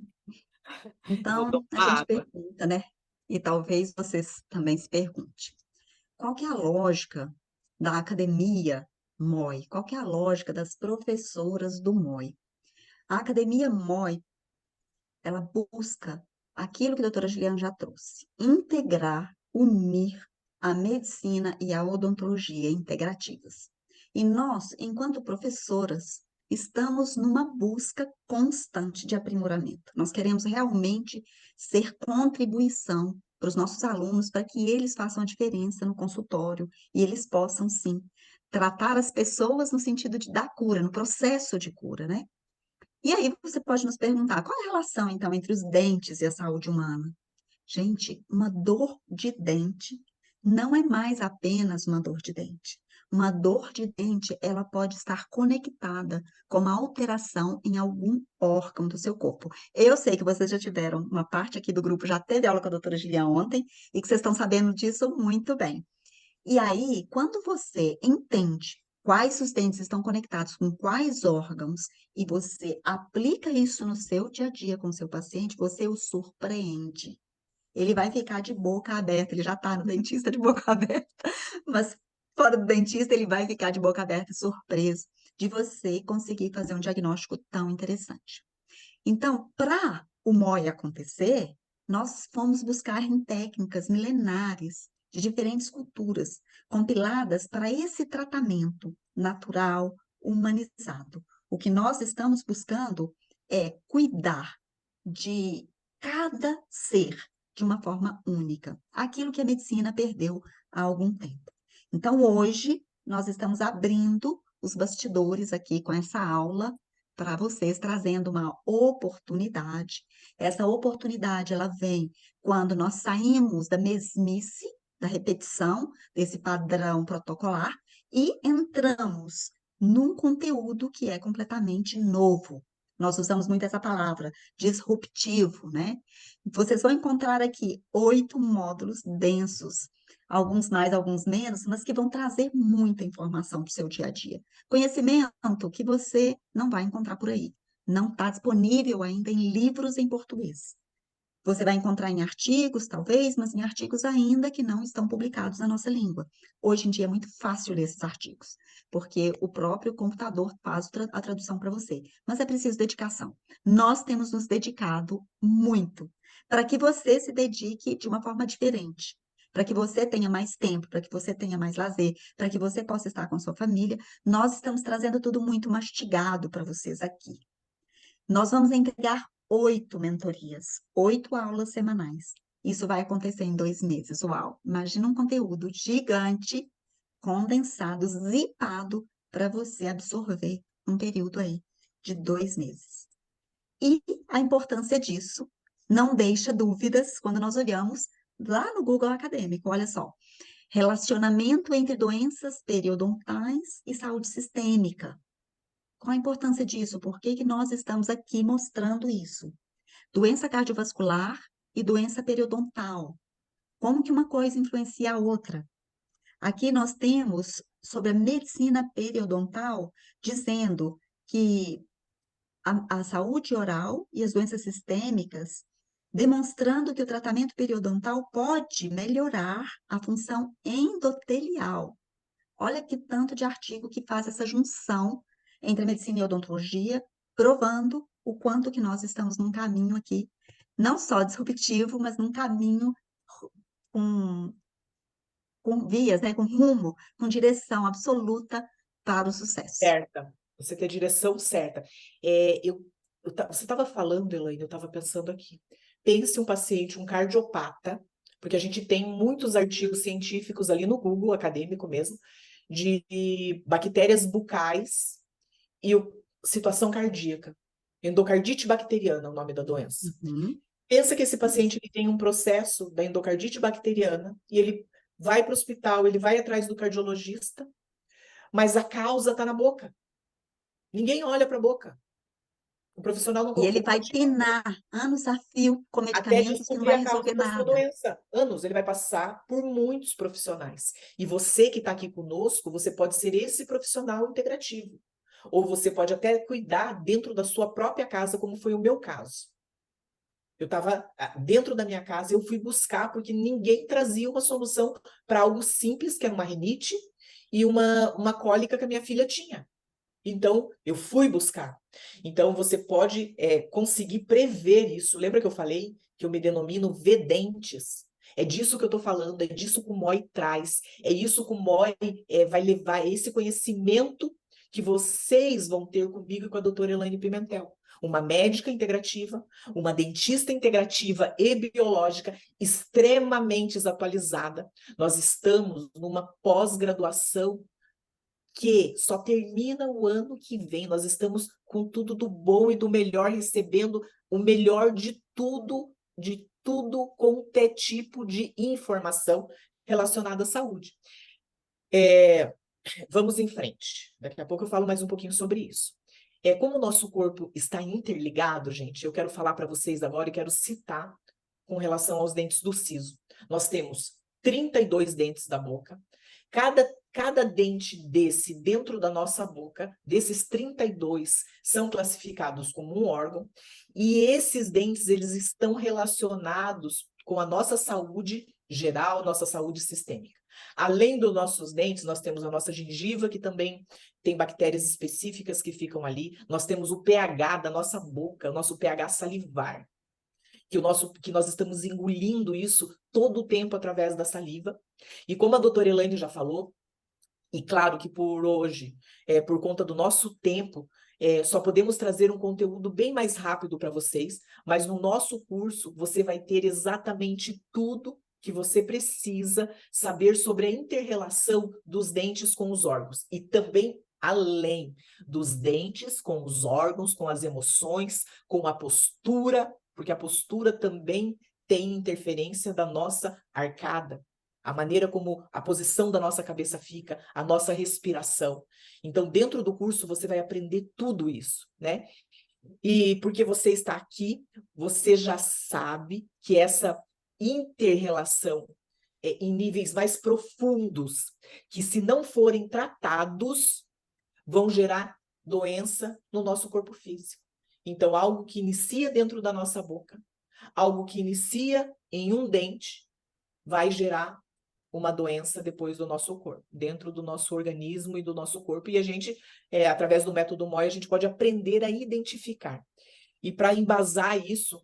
Speaker 2: Então, a
Speaker 1: tomar
Speaker 2: gente
Speaker 1: água.
Speaker 2: pergunta, né? E talvez vocês também se perguntem. Qual que é a lógica da academia MOI? Qual que é a lógica das professoras do MOI? A academia MOI, ela busca aquilo que a doutora Juliana já trouxe, integrar, unir a medicina e a odontologia integrativas. E nós, enquanto professoras, estamos numa busca constante de aprimoramento. Nós queremos realmente ser contribuição para os nossos alunos, para que eles façam a diferença no consultório e eles possam, sim, tratar as pessoas no sentido da cura, no processo de cura, né? E aí você pode nos perguntar, qual é a relação, então, entre os dentes e a saúde humana? Gente, uma dor de dente não é mais apenas uma dor de dente. Uma dor de dente, ela pode estar conectada com uma alteração em algum órgão do seu corpo. Eu sei que vocês já tiveram, uma parte aqui do grupo já teve aula com a doutora Gilian ontem, e que vocês estão sabendo disso muito bem. E aí, quando você entende quais os dentes estão conectados com quais órgãos e você aplica isso no seu dia a dia com o seu paciente, você o surpreende. Ele vai ficar de boca aberta, ele já está no dentista de boca aberta, mas fora do dentista ele vai ficar de boca aberta, surpreso de você conseguir fazer um diagnóstico tão interessante. Então, para o MOI acontecer, nós fomos buscar em técnicas milenares de diferentes culturas, compiladas para esse tratamento natural, humanizado. O que nós estamos buscando é cuidar de cada ser de uma forma única, aquilo que a medicina perdeu há algum tempo. Então, hoje, nós estamos abrindo os bastidores aqui com essa aula para vocês, trazendo uma oportunidade. Essa oportunidade, ela vem quando nós saímos da mesmice, da repetição desse padrão protocolar e entramos num conteúdo que é completamente novo. Nós usamos muito essa palavra, disruptivo, né? Vocês vão encontrar aqui 8 módulos densos, alguns mais, alguns menos, mas que vão trazer muita informação para o seu dia a dia. Conhecimento que você não vai encontrar por aí. Não está disponível ainda em livros em português. Você vai encontrar em artigos, talvez, mas em artigos ainda que não estão publicados na nossa língua. Hoje em dia é muito fácil ler esses artigos, porque o próprio computador faz a tradução para você. Mas é preciso dedicação. Nós temos nos dedicado muito para que você se dedique de uma forma diferente, para que você tenha mais tempo, para que você tenha mais lazer, para que você possa estar com a sua família. Nós estamos trazendo tudo muito mastigado para vocês aqui. Nós vamos entregar 8 mentorias, 8 aulas semanais. Isso vai acontecer em 2 meses. Uau! Imagina um conteúdo gigante, condensado, zipado, para você absorver um período aí de 2 meses. E a importância disso não deixa dúvidas quando nós olhamos lá no Google Acadêmico. Olha só, relacionamento entre doenças periodontais e saúde sistêmica. Qual a importância disso? Por que que nós estamos aqui mostrando isso? Doença cardiovascular e doença periodontal. Como que uma coisa influencia a outra? Aqui nós temos sobre a medicina periodontal dizendo que a saúde oral e as doenças sistêmicas, demonstrando que o tratamento periodontal pode melhorar a função endotelial. Olha que tanto de artigo que faz essa junção entre a medicina e a odontologia, provando o quanto que nós estamos num caminho aqui, não só disruptivo, mas num caminho com, com vias, né, com rumo, com direção absoluta para o sucesso.
Speaker 1: Certa. Você tem a direção certa. Você estava falando, Elaine, eu estava pensando aqui. Pense um paciente, um cardiopata, porque a gente tem muitos artigos científicos ali no Google, acadêmico mesmo, de bactérias bucais e situação cardíaca. Endocardite bacteriana é o nome da doença.
Speaker 2: Uhum.
Speaker 1: Pensa que esse paciente ele tem um processo da endocardite bacteriana e ele vai para o hospital, ele vai atrás do cardiologista, mas a causa está na boca. Ninguém olha para a boca. O profissional não
Speaker 2: E ele vai
Speaker 1: consegue
Speaker 2: penar anos a fio com
Speaker 1: até
Speaker 2: medicamentos que não
Speaker 1: descobrir
Speaker 2: vai
Speaker 1: a causa
Speaker 2: resolver
Speaker 1: da sua
Speaker 2: nada.
Speaker 1: doença. Anos, ele vai passar por muitos profissionais. E você que está aqui conosco, você pode ser esse profissional integrativo. Ou você pode até cuidar dentro da sua própria casa, como foi o meu caso. Eu estava dentro da minha casa, eu fui buscar, porque ninguém trazia uma solução para algo simples, que era uma rinite e uma cólica que a minha filha tinha. Então, eu fui buscar. Então, você pode conseguir prever isso. Lembra que eu falei que eu me denomino vedentes? É disso que eu estou falando, é disso que o MOI traz, é isso que o MOI vai levar, é esse conhecimento que vocês vão ter comigo e com a doutora Elaine Pimentel. Uma médica integrativa, uma dentista integrativa e biológica extremamente atualizada. Nós estamos numa pós-graduação que só termina o ano que vem. Nós estamos com tudo do bom e do melhor, recebendo o melhor de tudo quanto é tipo de informação relacionada à saúde. Vamos em frente. Daqui a pouco eu falo mais um pouquinho sobre isso. Como o nosso corpo está interligado, gente, eu quero falar para vocês agora e quero citar com relação aos dentes do siso. Nós temos 32 dentes da boca. Cada dente desse dentro da nossa boca, desses 32, são classificados como um órgão, e esses dentes eles estão relacionados com a nossa saúde geral, nossa saúde sistêmica. Além dos nossos dentes, nós temos a nossa gengiva, que também tem bactérias específicas que ficam ali. Nós temos o pH da nossa boca, o nosso pH salivar, que nós estamos engolindo isso todo o tempo através da saliva. E como a doutora Elaine já falou, e claro que por hoje, por conta do nosso tempo, só podemos trazer um conteúdo bem mais rápido para vocês, mas no nosso curso você vai ter exatamente tudo que você precisa saber sobre a inter-relação dos dentes com os órgãos. E também além dos dentes com os órgãos, com as emoções, com a postura, porque a postura também tem interferência da nossa arcada. A maneira como a posição da nossa cabeça fica, a nossa respiração. Então, dentro do curso, você vai aprender tudo isso, né? E porque você está aqui, você já sabe que essa inter-relação em níveis mais profundos, que se não forem tratados, vão gerar doença no nosso corpo físico. Então, algo que inicia dentro da nossa boca, algo que inicia em um dente, vai gerar uma doença depois do nosso corpo, dentro do nosso organismo e do nosso corpo. E a gente, através do método MOI, a gente pode aprender a identificar. E para embasar isso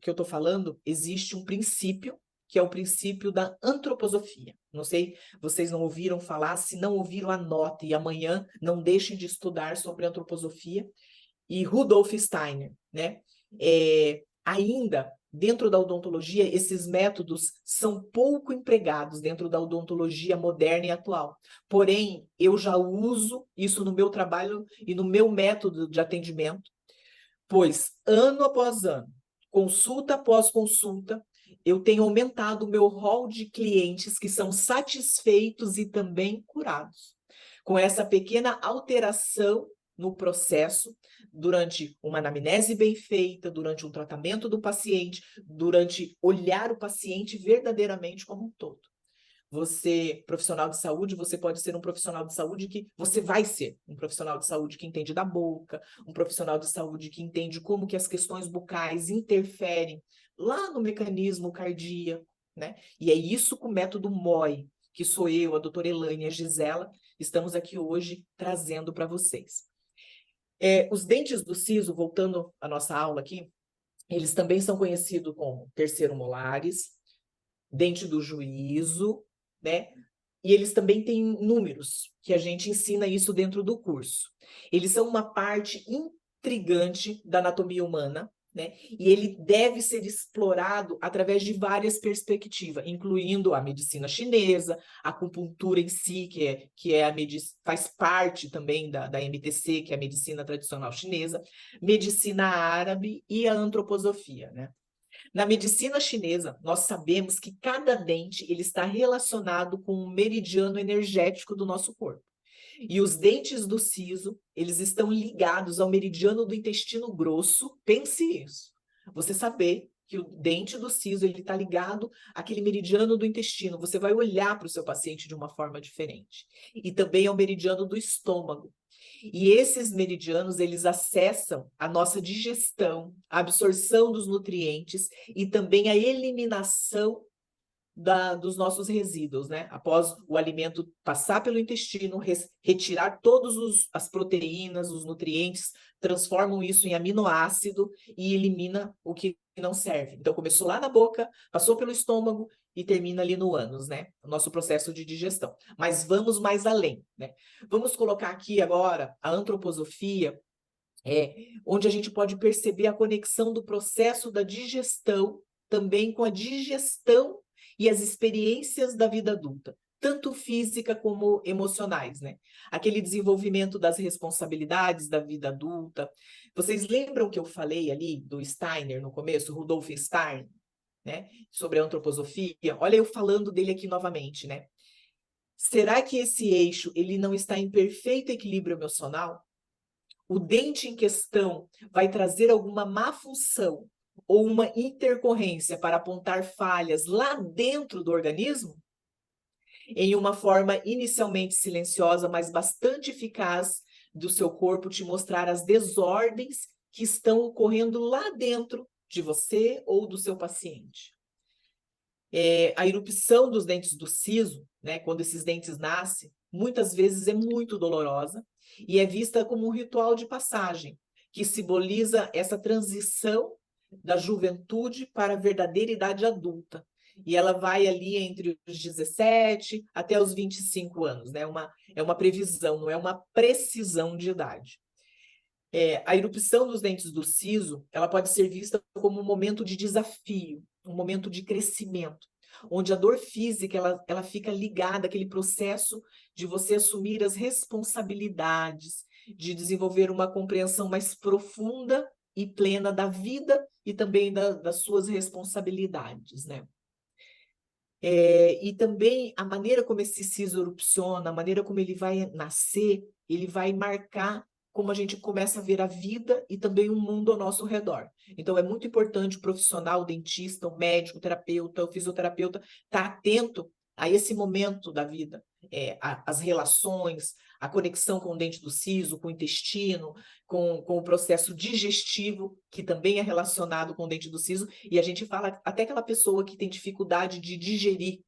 Speaker 1: que eu estou falando, existe um princípio, que é o princípio da antroposofia. Não sei, vocês não ouviram falar, se não ouviram, anotem. E amanhã não deixem de estudar sobre antroposofia. E Rudolf Steiner, né? Ainda dentro da odontologia, esses métodos são pouco empregados dentro da odontologia moderna e atual. Porém, eu já uso isso no meu trabalho e no meu método de atendimento, pois ano após ano, consulta após consulta, eu tenho aumentado o meu rol de clientes que são satisfeitos e também curados, com essa pequena alteração no processo, durante uma anamnese bem feita, durante um tratamento do paciente, durante olhar o paciente verdadeiramente como um todo. Você, profissional de saúde, você pode ser um profissional de saúde que você vai ser um profissional de saúde que entende da boca, um profissional de saúde que entende como que as questões bucais interferem lá no mecanismo cardíaco, né? E é isso com o método MOI, que sou eu, a doutora Elaine e a Gisela, estamos aqui hoje trazendo para vocês. Os dentes do siso, voltando à nossa aula aqui, eles também são conhecidos como terceiro molares, dente do juízo, né? E eles também têm números, que a gente ensina isso dentro do curso. Eles são uma parte intrigante da anatomia humana, né? E ele deve ser explorado através de várias perspectivas, incluindo a medicina chinesa, a acupuntura em si, faz parte também da MTC, que é a medicina tradicional chinesa, medicina árabe e a antroposofia, né? Na medicina chinesa, nós sabemos que cada dente ele está relacionado com um meridiano energético do nosso corpo. E os dentes do siso, eles estão ligados ao meridiano do intestino grosso. Pense isso. Você saber que o dente do siso ele está ligado àquele meridiano do intestino. Você vai olhar para o seu paciente de uma forma diferente. E também ao meridiano do estômago. E esses meridianos, eles acessam a nossa digestão, a absorção dos nutrientes e também a eliminação dos nossos resíduos, né? Após o alimento passar pelo intestino, retirar todas as proteínas, os nutrientes, transformam isso em aminoácido e elimina o que não serve. Então, começou lá na boca, passou pelo estômago e termina ali no ânus, né? O nosso processo de digestão. Mas vamos mais além, né? Vamos colocar aqui agora a antroposofia, onde a gente pode perceber a conexão do processo da digestão também com a digestão e as experiências da vida adulta, tanto física como emocionais, né? Aquele desenvolvimento das responsabilidades da vida adulta. Vocês lembram que eu falei ali do Steiner no começo, Rudolf Steiner, né? Sobre a antroposofia? Olha eu falando dele aqui novamente, né? Será que esse eixo ele não está em perfeito equilíbrio emocional? O dente em questão vai trazer alguma má função ou uma intercorrência para apontar falhas lá dentro do organismo? Em uma forma inicialmente silenciosa, mas bastante eficaz do seu corpo te mostrar as desordens que estão ocorrendo lá dentro de você ou do seu paciente. A erupção dos dentes do siso, né, quando esses dentes nascem, muitas vezes é muito dolorosa e é vista como um ritual de passagem, que simboliza essa transição da juventude para a verdadeira idade adulta. E ela vai ali entre os 17 até os 25 anos, né? É uma previsão, não é uma precisão de idade. A erupção dos dentes do siso, ela pode ser vista como um momento de desafio, um momento de crescimento, onde a dor física ela fica ligada àquele processo de você assumir as responsabilidades, de desenvolver uma compreensão mais profunda e plena da vida e também das suas responsabilidades, né? E também a maneira como esse siso erupciona, a maneira como ele vai nascer, ele vai marcar como a gente começa a ver a vida e também o mundo ao nosso redor. Então, é muito importante o profissional, o dentista, o médico, o terapeuta, o fisioterapeuta, estar atento a esse momento da vida, as relações, a conexão com o dente do siso, com o intestino, com o processo digestivo, que também é relacionado com o dente do siso, e a gente fala até aquela pessoa que tem dificuldade de digerir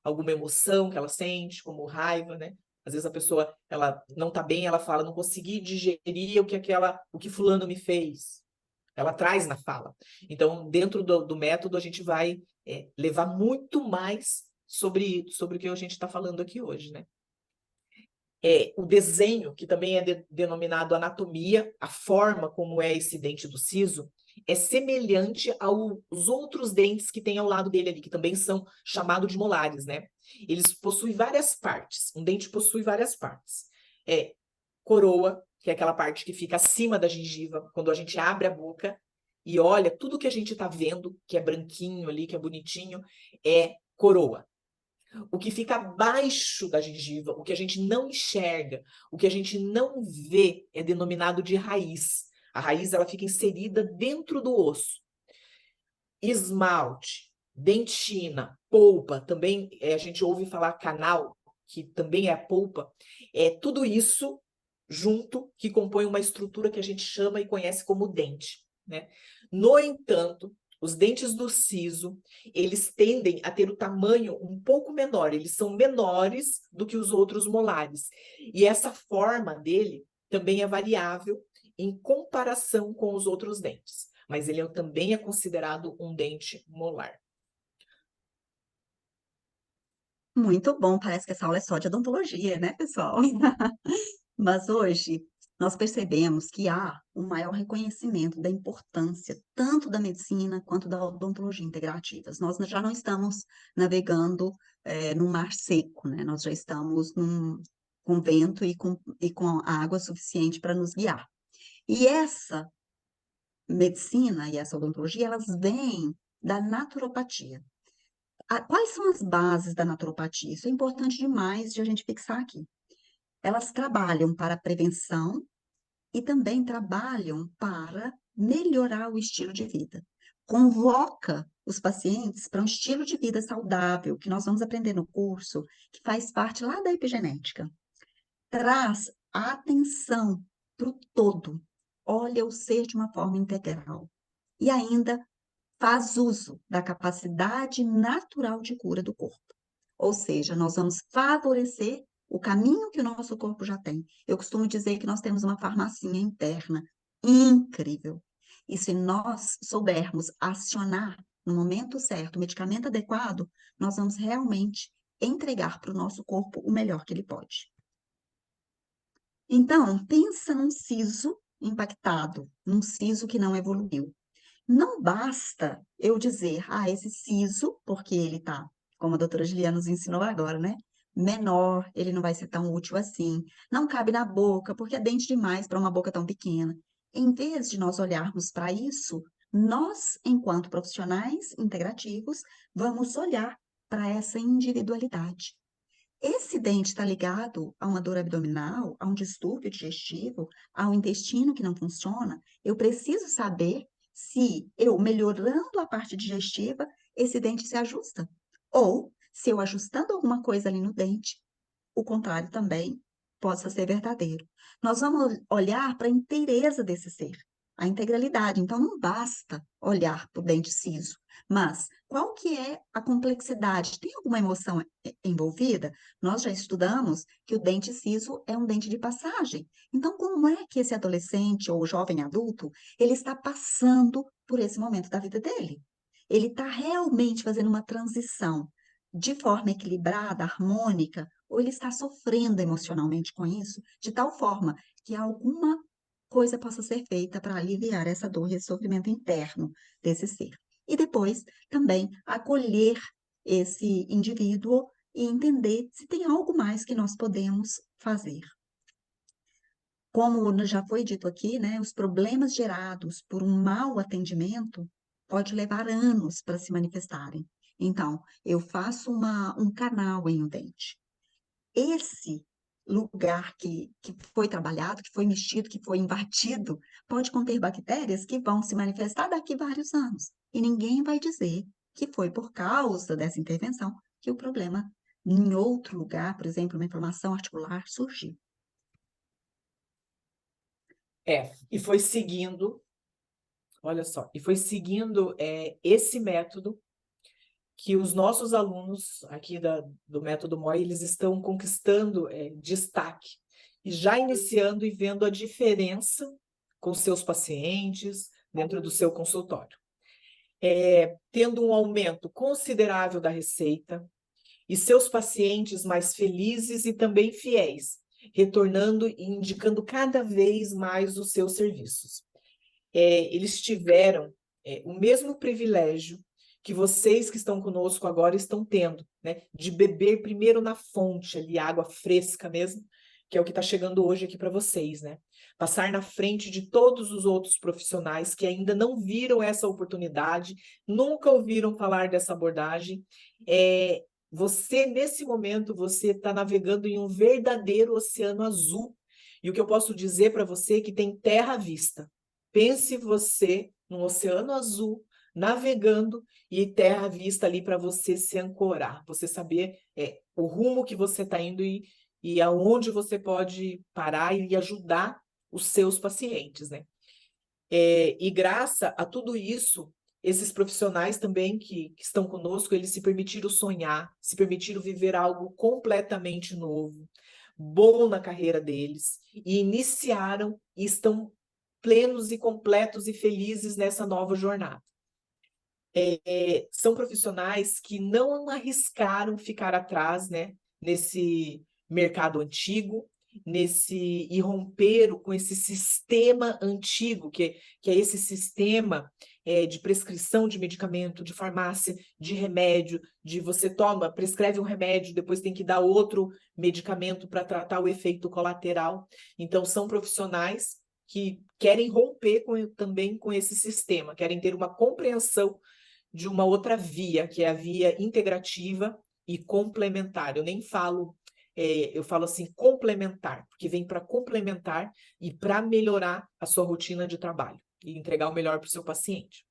Speaker 1: alguma emoção que ela sente, como raiva, né? Às vezes a pessoa, ela não está bem, ela fala, não consegui digerir o que fulano me fez. Ela traz na fala. Então, dentro do método, a gente vai levar muito mais sobre o que a gente está falando aqui hoje, né? O desenho, que também é denominado anatomia, a forma como é esse dente do siso, é semelhante aos outros dentes que tem ao lado dele ali, que também são chamados de molares, né? Eles possuem várias partes. Um dente possui várias partes. Coroa, que é aquela parte que fica acima da gengiva, quando a gente abre a boca e olha, tudo que a gente está vendo, que é branquinho ali, que é bonitinho, é coroa. O que fica abaixo da gengiva, o que a gente não enxerga, o que a gente não vê, é denominado de raiz. A raiz, ela fica inserida dentro do osso. Esmalte, dentina, polpa, também a gente ouve falar canal, que também é a polpa, é tudo isso junto que compõe uma estrutura que a gente chama e conhece como dente, né? No entanto, os dentes do siso, eles tendem a ter o tamanho um pouco menor, eles são menores do que os outros molares. E essa forma dele também é variável em comparação com os outros dentes, mas ele também é considerado um dente molar.
Speaker 2: Muito bom, parece que essa aula é só de odontologia, né, pessoal? Mas hoje nós percebemos que há um maior reconhecimento da importância tanto da medicina quanto da odontologia integrativas. Nós já não estamos navegando no mar seco, né? Nós já estamos com vento e com água suficiente para nos guiar. E essa medicina e essa odontologia, elas vêm da naturopatia. Quais são as bases da naturopatia? Isso é importante demais de a gente fixar aqui. Elas trabalham para a prevenção e também trabalham para melhorar o estilo de vida. Convoca os pacientes para um estilo de vida saudável, que nós vamos aprender no curso, que faz parte lá da epigenética. Traz atenção para o todo, olha o ser de uma forma integral. E ainda faz uso da capacidade natural de cura do corpo. Ou seja, nós vamos favorecer o caminho que o nosso corpo já tem. Eu costumo dizer que nós temos uma farmacinha interna incrível. E se nós soubermos acionar no momento certo o medicamento adequado, nós vamos realmente entregar para o nosso corpo o melhor que ele pode. Então, pensa num siso impactado, num siso que não evoluiu. Não basta eu dizer, esse siso, porque ele está, como a doutora Juliana nos ensinou agora, né? Menor, ele não vai ser tão útil assim. Não cabe na boca, porque é dente demais para uma boca tão pequena. Em vez de nós olharmos para isso, nós, enquanto profissionais integrativos, vamos olhar para essa individualidade. Esse dente está ligado a uma dor abdominal, a um distúrbio digestivo, a um intestino que não funciona. Eu preciso saber se eu melhorando a parte digestiva, esse dente se ajusta. Ou se eu ajustando alguma coisa ali no dente, o contrário também possa ser verdadeiro. Nós vamos olhar para a inteireza desse ser, a integralidade. Então, não basta olhar para o dente ciso, mas qual que é a complexidade? Tem alguma emoção envolvida? Nós já estudamos que o dente ciso é um dente de passagem. Então, como é que esse adolescente ou jovem adulto, ele está passando por esse momento da vida dele? Ele está realmente fazendo uma transição de forma equilibrada, harmônica, ou ele está sofrendo emocionalmente com isso, de tal forma que alguma coisa possa ser feita para aliviar essa dor e esse sofrimento interno desse ser. E depois também acolher esse indivíduo e entender se tem algo mais que nós podemos fazer. Como já foi dito aqui, né, os problemas gerados por um mau atendimento pode levar anos para se manifestarem. Então, eu faço um canal em um dente. Esse lugar que foi trabalhado, que foi mexido, que foi invadido, pode conter bactérias que vão se manifestar daqui a vários anos. E ninguém vai dizer que foi por causa dessa intervenção que o problema em outro lugar, por exemplo, uma inflamação articular, surgiu.
Speaker 1: E foi seguindo, olha só, e foi seguindo esse método que os nossos alunos aqui do método MOI, eles estão conquistando destaque e já iniciando e vendo a diferença com seus pacientes dentro do seu consultório. Tendo um aumento considerável da receita e seus pacientes mais felizes e também fiéis, retornando e indicando cada vez mais os seus serviços. Eles tiveram o mesmo privilégio que vocês que estão conosco agora estão tendo, né? De beber primeiro na fonte ali, água fresca mesmo, que é o que está chegando hoje aqui para vocês, né? Passar na frente de todos os outros profissionais que ainda não viram essa oportunidade, nunca ouviram falar dessa abordagem, Você, nesse momento, você está navegando em um verdadeiro oceano azul. E o que eu posso dizer para você é que tem terra à vista. Pense você num oceano azul, navegando, e terra à vista ali para você se ancorar, você saber o rumo que você está indo e aonde você pode parar e ajudar os seus pacientes, né? E graças a tudo isso, esses profissionais também que estão conosco, eles se permitiram sonhar, se permitiram viver algo completamente novo, bom na carreira deles, e iniciaram e estão plenos e completos e felizes nessa nova jornada. São profissionais que não arriscaram ficar atrás, né, nesse mercado antigo, e romperam com esse sistema antigo, que é esse sistema de prescrição de medicamento, de farmácia, de remédio, de você toma, prescreve um remédio, depois tem que dar outro medicamento para tratar o efeito colateral. Então, são profissionais que querem romper também com esse sistema, querem ter uma compreensão de uma outra via, que é a via integrativa e complementar. Eu nem falo, eu falo assim, complementar, porque vem para complementar e para melhorar a sua rotina de trabalho e entregar o melhor para o seu paciente.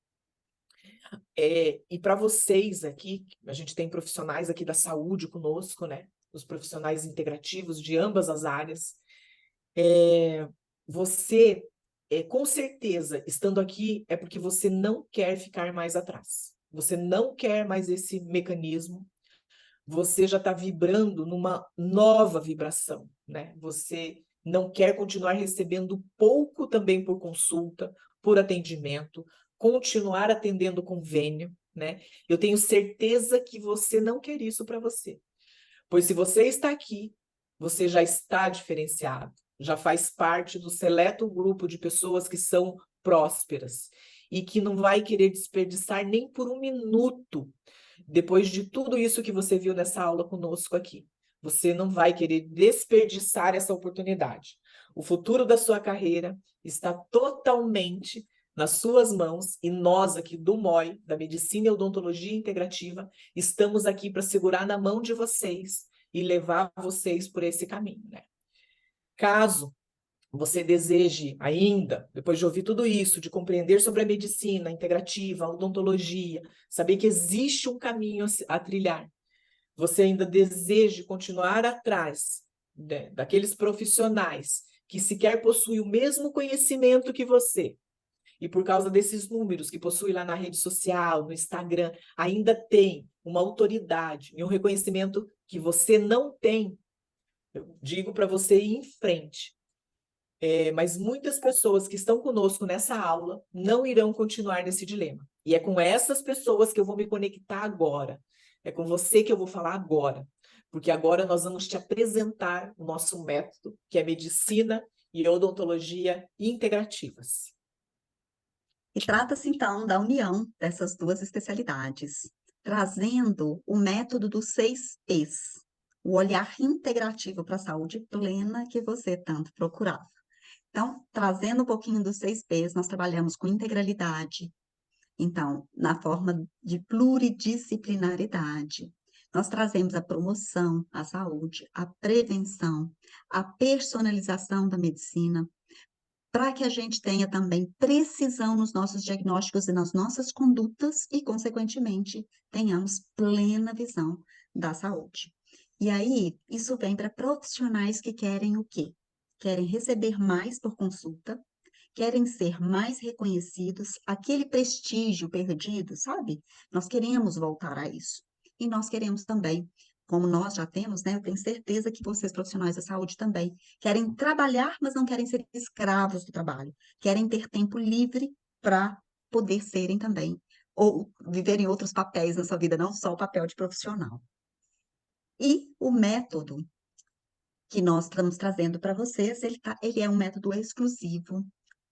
Speaker 1: E para vocês aqui, a gente tem profissionais aqui da saúde conosco, né? Os profissionais integrativos de ambas as áreas. Você, com certeza, estando aqui, é porque você não quer ficar mais atrás. Você não quer mais esse mecanismo. Você já está vibrando numa nova vibração, né? Você não quer continuar recebendo pouco também por consulta, por atendimento, continuar atendendo convênio, né? Eu tenho certeza que você não quer isso para você. Pois se você está aqui, você já está diferenciado, já faz parte do seleto grupo de pessoas que são prósperas e que não vai querer desperdiçar nem por um minuto depois de tudo isso que você viu nessa aula conosco aqui. Você não vai querer desperdiçar essa oportunidade. O futuro da sua carreira está totalmente nas suas mãos e nós aqui do MOI, da Medicina e Odontologia Integrativa, estamos aqui para segurar na mão de vocês e levar vocês por esse caminho, né? Caso você deseje ainda, depois de ouvir tudo isso, de compreender sobre a medicina integrativa, a odontologia, saber que existe um caminho a trilhar, você ainda deseja continuar atrás, né, daqueles profissionais que sequer possuem o mesmo conhecimento que você, e por causa desses números que possui lá na rede social, no Instagram, ainda tem uma autoridade e um reconhecimento que você não tem, eu digo para você ir em frente. Mas muitas pessoas que estão conosco nessa aula não irão continuar nesse dilema. E é com essas pessoas que eu vou me conectar agora. É com você que eu vou falar agora. Porque agora nós vamos te apresentar o nosso método, que é medicina e odontologia integrativas.
Speaker 2: E trata-se, então, da união dessas duas especialidades, trazendo o método dos 6 P's, o olhar integrativo para a saúde plena que você tanto procurava. Então, trazendo um pouquinho dos 6 P's, nós trabalhamos com integralidade, então, na forma de pluridisciplinaridade. Nós trazemos a promoção à saúde, a prevenção, a personalização da medicina, para que a gente tenha também precisão nos nossos diagnósticos e nas nossas condutas e, consequentemente, tenhamos plena visão da saúde. E aí, isso vem para profissionais que querem o quê? Querem receber mais por consulta, querem ser mais reconhecidos, aquele prestígio perdido, sabe? Nós queremos voltar a isso. E nós queremos também, como nós já temos, né? Eu tenho certeza que vocês, profissionais da saúde, também querem trabalhar, mas não querem ser escravos do trabalho. Querem ter tempo livre para poder serem também, ou viverem outros papéis na sua vida, não só o papel de profissional. E o método que nós estamos trazendo para vocês, ele é um método exclusivo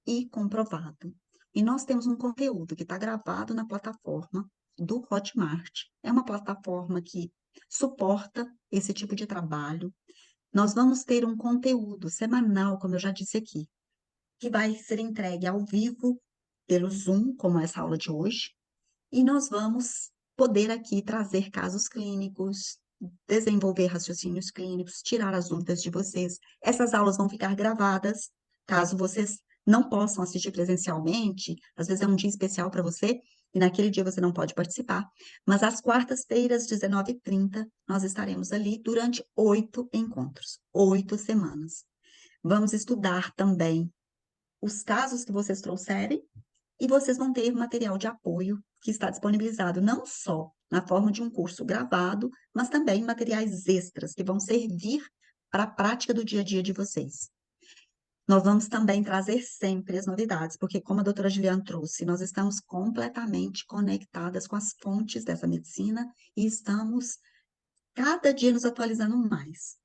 Speaker 2: e comprovado. E nós temos um conteúdo que está gravado na plataforma do Hotmart. É uma plataforma que suporta esse tipo de trabalho. Nós vamos ter um conteúdo semanal, como eu já disse aqui, que vai ser entregue ao vivo pelo Zoom, como essa aula de hoje, e nós vamos poder aqui trazer casos clínicos, desenvolver raciocínios clínicos, tirar as dúvidas de vocês. Essas aulas vão ficar gravadas, caso vocês não possam assistir presencialmente, às vezes é um dia especial para você, e naquele dia você não pode participar, mas às quartas-feiras, 19h30, nós estaremos ali durante 8 encontros, 8 semanas. Vamos estudar também os casos que vocês trouxerem, e vocês vão ter material de apoio que está disponibilizado não só na forma de um curso gravado, mas também materiais extras que vão servir para a prática do dia a dia de vocês. Nós vamos também trazer sempre as novidades, porque como a doutora Juliana trouxe, nós estamos completamente conectadas com as fontes dessa medicina e estamos cada dia nos atualizando mais.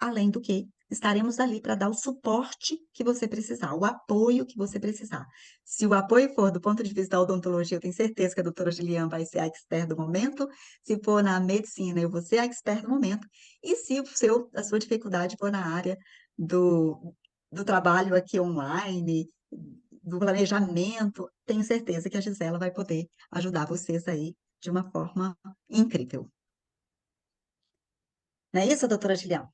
Speaker 2: Além do que, estaremos ali para dar o suporte que você precisar, o apoio que você precisar. Se o apoio for do ponto de vista da odontologia, eu tenho certeza que a doutora Juliana vai ser a expert do momento. Se for na medicina, eu vou ser a expert do momento. E se a sua dificuldade for na área do trabalho aqui online, do planejamento, tenho certeza que a Gisela vai poder ajudar vocês aí de uma forma incrível. Não é isso, doutora Juliana?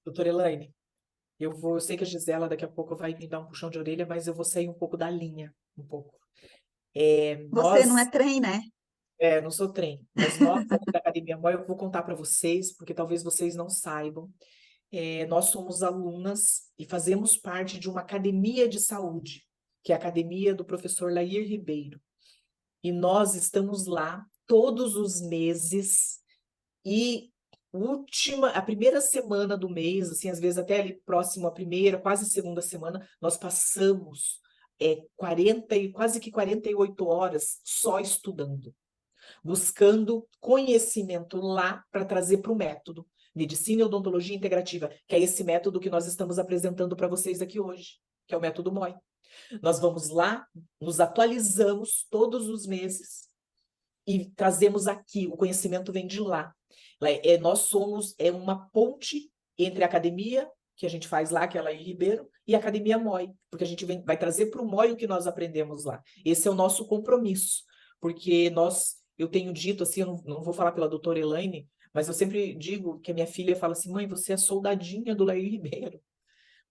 Speaker 1: Doutora Elaine, eu sei que a Gisela daqui a pouco vai me dar um puxão de orelha, mas eu vou sair um pouco da linha, um pouco.
Speaker 2: Você não é
Speaker 1: Nós,
Speaker 2: trem, né?
Speaker 1: não sou trem, mas nós aqui da Academia Moi, eu vou contar para vocês, porque talvez vocês não saibam. Nós somos alunas e fazemos parte de uma academia de saúde, que é a academia do professor Lair Ribeiro. E nós estamos lá todos os meses e a primeira semana do mês, assim, às vezes até ali próximo à primeira, quase segunda semana, nós passamos quase que 48 horas só estudando, buscando conhecimento lá para trazer para o método. Medicina e Odontologia Integrativa, que é esse método que nós estamos apresentando para vocês aqui hoje, que é o método Moi. Nós vamos lá, nos atualizamos todos os meses e trazemos aqui, o conhecimento vem de lá. Nós somos uma ponte entre a academia, que a gente faz lá, que é lá em Ribeiro, e a Academia Moi, porque a gente vai trazer para o Moi o que nós aprendemos lá. Esse é o nosso compromisso, porque eu tenho dito assim, eu não vou falar pela doutora Elaine, mas eu sempre digo que a minha filha fala assim, mãe, você é soldadinha do Lair Ribeiro.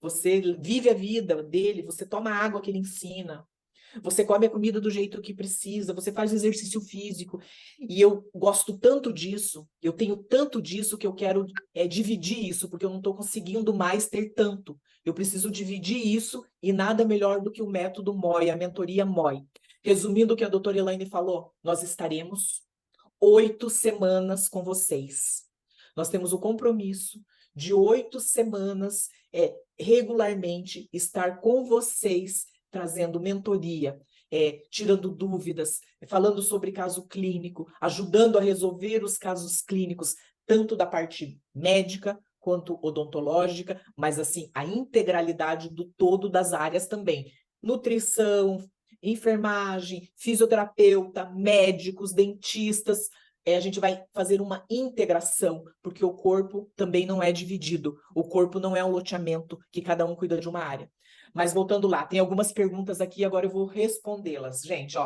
Speaker 1: Você vive a vida dele, você toma a água que ele ensina, você come a comida do jeito que precisa, você faz exercício físico. E eu gosto tanto disso, eu tenho tanto disso que eu quero dividir isso, porque eu não estou conseguindo mais ter tanto. Eu preciso dividir isso e nada melhor do que o método Moi, a mentoria Moi. Resumindo o que a doutora Elaine falou, nós estaremos 8 semanas com vocês. Nós temos o compromisso de 8 semanas regularmente estar com vocês, trazendo mentoria, tirando dúvidas, falando sobre caso clínico, ajudando a resolver os casos clínicos, tanto da parte médica quanto odontológica, mas assim, a integralidade do todo das áreas também. Nutrição, enfermagem, fisioterapeuta, médicos, dentistas. A gente vai fazer uma integração, porque o corpo também não é dividido. O corpo não é um loteamento que cada um cuida de uma área. Mas voltando lá, tem algumas perguntas aqui, agora eu vou respondê-las. Gente,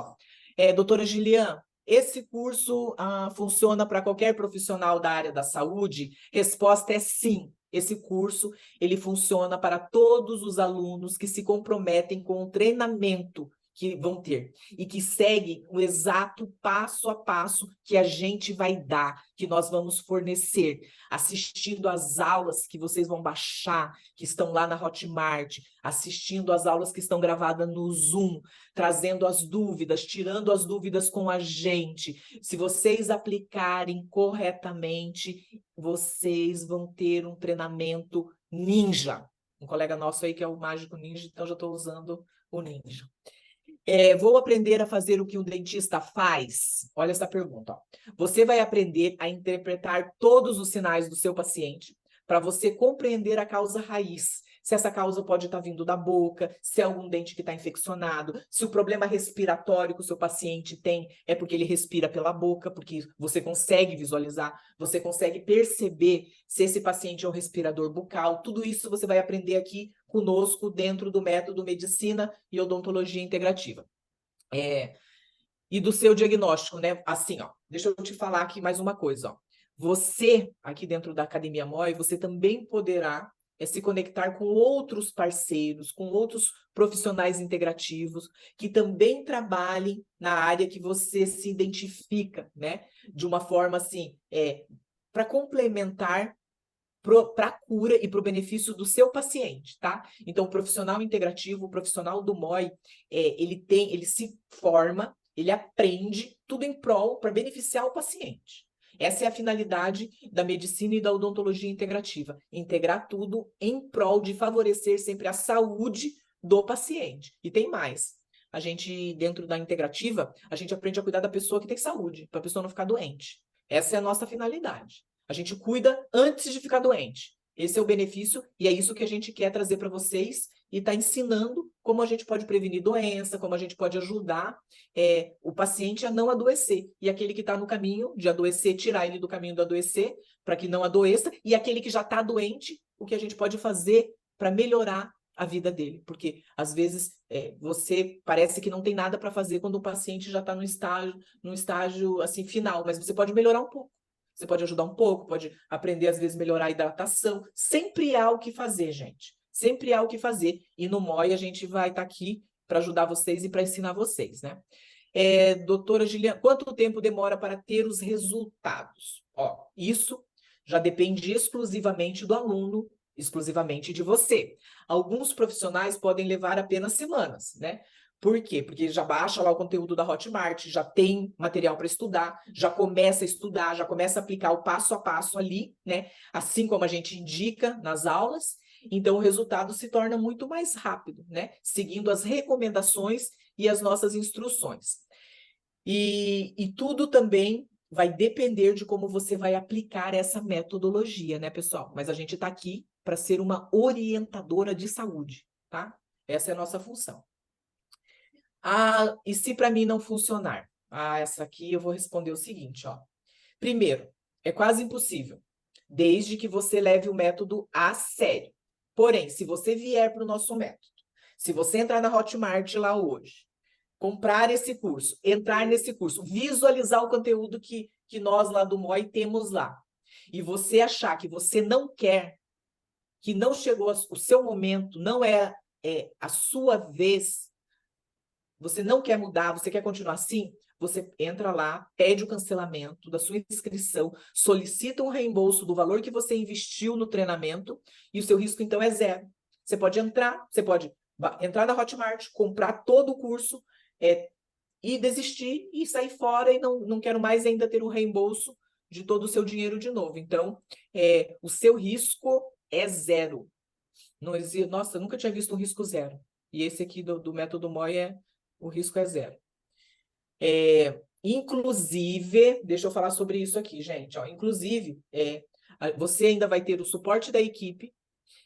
Speaker 1: doutora Gilian, esse curso funciona para qualquer profissional da área da saúde? Resposta é sim. Esse curso, ele funciona para todos os alunos que se comprometem com o treinamento que vão ter e que seguem o exato passo a passo que a gente vai dar, que nós vamos fornecer, assistindo às aulas que vocês vão baixar, que estão lá na Hotmart, assistindo às aulas que estão gravadas no Zoom, trazendo as dúvidas, tirando as dúvidas com a gente. Se vocês aplicarem corretamente, vocês vão ter um treinamento ninja. Um colega nosso aí que é o Mágico Ninja, então já estou usando o ninja. Vou aprender a fazer o que um dentista faz? Olha essa pergunta. Você vai aprender a interpretar todos os sinais do seu paciente para você compreender a causa raiz. Se essa causa pode estar vindo da boca, se é algum dente que está infeccionado, se o problema respiratório que o seu paciente tem é porque ele respira pela boca, porque você consegue visualizar, você consegue perceber se esse paciente é um respirador bucal. Tudo isso você vai aprender aqui conosco dentro do método Medicina e Odontologia Integrativa. e do seu diagnóstico, né? Assim, ó, deixa eu te falar aqui mais uma coisa, ó. Você, aqui dentro da Academia MOI, você também poderá se conectar com outros parceiros, com outros profissionais integrativos, que também trabalhem na área que você se identifica, né? De uma forma, assim, para complementar para a cura e para o benefício do seu paciente, tá? Então, o profissional integrativo, o profissional do MOI, ele se forma, ele aprende tudo em prol para beneficiar o paciente. Essa é a finalidade da medicina e da odontologia integrativa, integrar tudo em prol de favorecer sempre a saúde do paciente. E tem mais. A gente, dentro da integrativa, a gente aprende a cuidar da pessoa que tem saúde, para a pessoa não ficar doente. Essa é a nossa finalidade. A gente cuida antes de ficar doente. Esse é o benefício e é isso que a gente quer trazer para vocês e está ensinando como a gente pode prevenir doença, como a gente pode ajudar o paciente a não adoecer. E aquele que está no caminho de adoecer, tirar ele do caminho do adoecer, para que não adoeça. E aquele que já está doente, o que a gente pode fazer para melhorar a vida dele. Porque, às vezes, você parece que não tem nada para fazer quando o paciente já está no estágio assim, final, mas você pode melhorar um pouco. Você pode ajudar um pouco, pode aprender, às vezes, melhorar a hidratação. Sempre há o que fazer, gente. Sempre há o que fazer. E no MOI a gente vai estar aqui para ajudar vocês e para ensinar vocês, né? Doutora Giliana, quanto tempo demora para ter os resultados? Ó, isso já depende exclusivamente do aluno, exclusivamente de você. Alguns profissionais podem levar apenas semanas, né? Por quê? Porque já baixa lá o conteúdo da Hotmart, já tem material para estudar, já começa a estudar, já começa a aplicar o passo a passo ali, né? Assim como a gente indica nas aulas, então o resultado se torna muito mais rápido, né? Seguindo as recomendações e as nossas instruções. E tudo também vai depender de como você vai aplicar essa metodologia, né, pessoal? Mas a gente está aqui para ser uma orientadora de saúde, tá? Essa é a nossa função. E se para mim não funcionar? Essa aqui eu vou responder o seguinte, ó. Primeiro, é quase impossível, desde que você leve o método a sério. Porém, se você vier para o nosso método, se você entrar na Hotmart lá hoje, comprar esse curso, entrar nesse curso, visualizar o conteúdo que nós lá do MOI temos lá, e você achar que você não quer, que não chegou o seu momento, não é a sua vez, você não quer mudar, você quer continuar assim, você entra lá, pede o cancelamento da sua inscrição, solicita um reembolso do valor que você investiu no treinamento e o seu risco, então, é zero. Você pode entrar na Hotmart, comprar todo o curso e desistir e sair fora e não quero mais ainda ter o reembolso de todo o seu dinheiro de novo. Então, o seu risco é zero. Nossa, eu nunca tinha visto um risco zero. E esse aqui do método MOI o risco é zero. Inclusive, deixa eu falar sobre isso aqui, gente. Ó, inclusive, você ainda vai ter o suporte da equipe.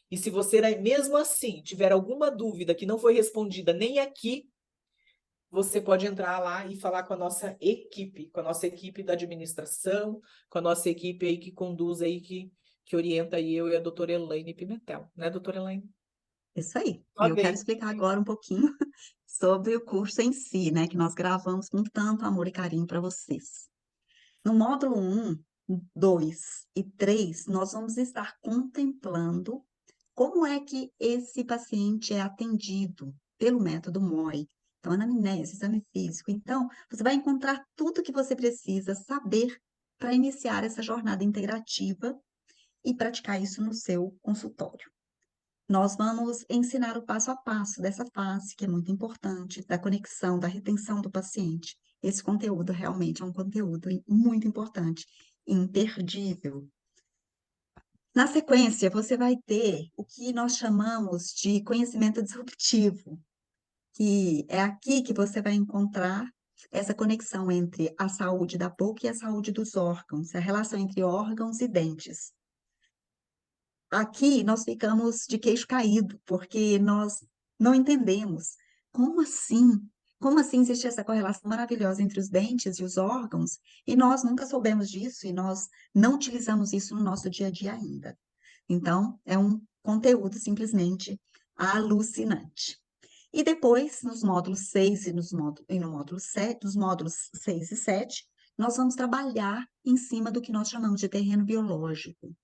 Speaker 1: E se você, mesmo assim, tiver alguma dúvida que não foi respondida nem aqui, você pode entrar lá e falar com a nossa equipe da administração, com a nossa equipe aí que conduz aí, que orienta aí eu e a doutora Elaine Pimentel, né, doutora Elaine?
Speaker 2: Isso aí. E
Speaker 1: Só
Speaker 2: eu quero
Speaker 1: vem.
Speaker 2: explicar agora um pouquinho sobre o curso em si, né, que nós gravamos com tanto amor e carinho para vocês. No módulo 1, 2 e 3, nós vamos estar contemplando como é que esse paciente é atendido pelo método MOI. Então, anamnese, exame físico. Então, você vai encontrar tudo que você precisa saber para iniciar essa jornada integrativa e praticar isso no seu consultório. Nós vamos ensinar o passo a passo dessa fase, que é muito importante, da conexão, da retenção do paciente. Esse conteúdo realmente é um conteúdo muito importante, imperdível. Na sequência, você vai ter o que nós chamamos de conhecimento disruptivo, que é aqui que você vai encontrar essa conexão entre a saúde da boca e a saúde dos órgãos, a relação entre órgãos e dentes. Aqui nós ficamos de queixo caído, porque nós não entendemos. Como assim? Como assim existe essa correlação maravilhosa entre os dentes e os órgãos? E nós nunca soubemos disso e nós não utilizamos isso no nosso dia a dia ainda. Então, é um conteúdo simplesmente alucinante. E depois, nos módulos 6 e no módulo 7, nos módulos 6 e 7, nós vamos trabalhar em cima do que nós chamamos de terreno biológico.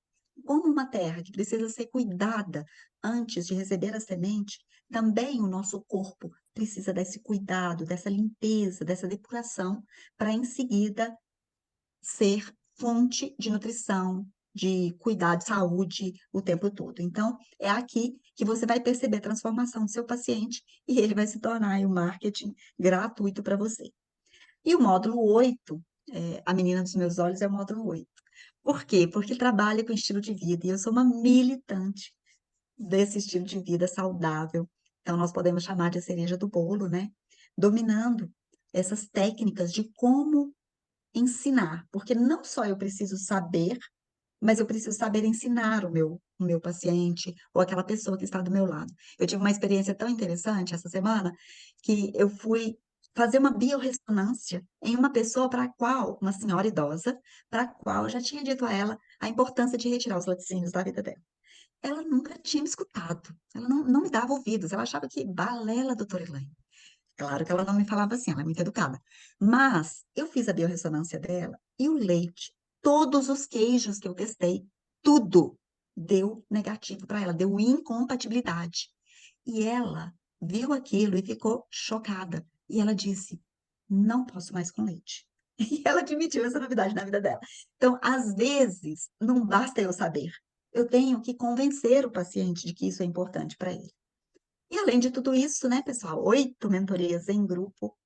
Speaker 2: Como uma terra que precisa ser cuidada antes de receber a semente, também o nosso corpo precisa desse cuidado, dessa limpeza, dessa depuração, para em seguida ser fonte de nutrição, de cuidado de saúde o tempo todo. Então, é aqui que você vai perceber a transformação do seu paciente e ele vai se tornar aí um marketing gratuito para você. E o módulo 8, a menina dos meus olhos é o módulo 8. Por quê? Porque trabalha com estilo de vida e eu sou uma militante desse estilo de vida saudável. Então, nós podemos chamar de a cereja do bolo, né? Dominando essas técnicas de como ensinar, porque não só eu preciso saber, mas eu preciso saber ensinar o meu paciente ou aquela pessoa que está do meu lado. Eu tive uma experiência tão interessante essa semana que eu fui fazer uma biorressonância em uma pessoa para a qual, uma senhora idosa, para a qual eu já tinha dito a ela a importância de retirar os laticínios da vida dela. Ela nunca tinha me escutado, ela não me dava ouvidos, ela achava que balela, doutora Elaine. Claro que ela não me falava assim, ela é muito educada. Mas eu fiz a biorressonância dela e o leite, todos os queijos que eu testei, tudo deu negativo para ela, deu incompatibilidade. E ela viu aquilo e ficou chocada. E ela disse: não posso mais com leite. E ela admitiu essa novidade na vida dela. Então, às vezes, não basta eu saber. Eu tenho que convencer o paciente de que isso é importante para ele. E além de tudo isso, né, pessoal, 8 mentorias em grupo,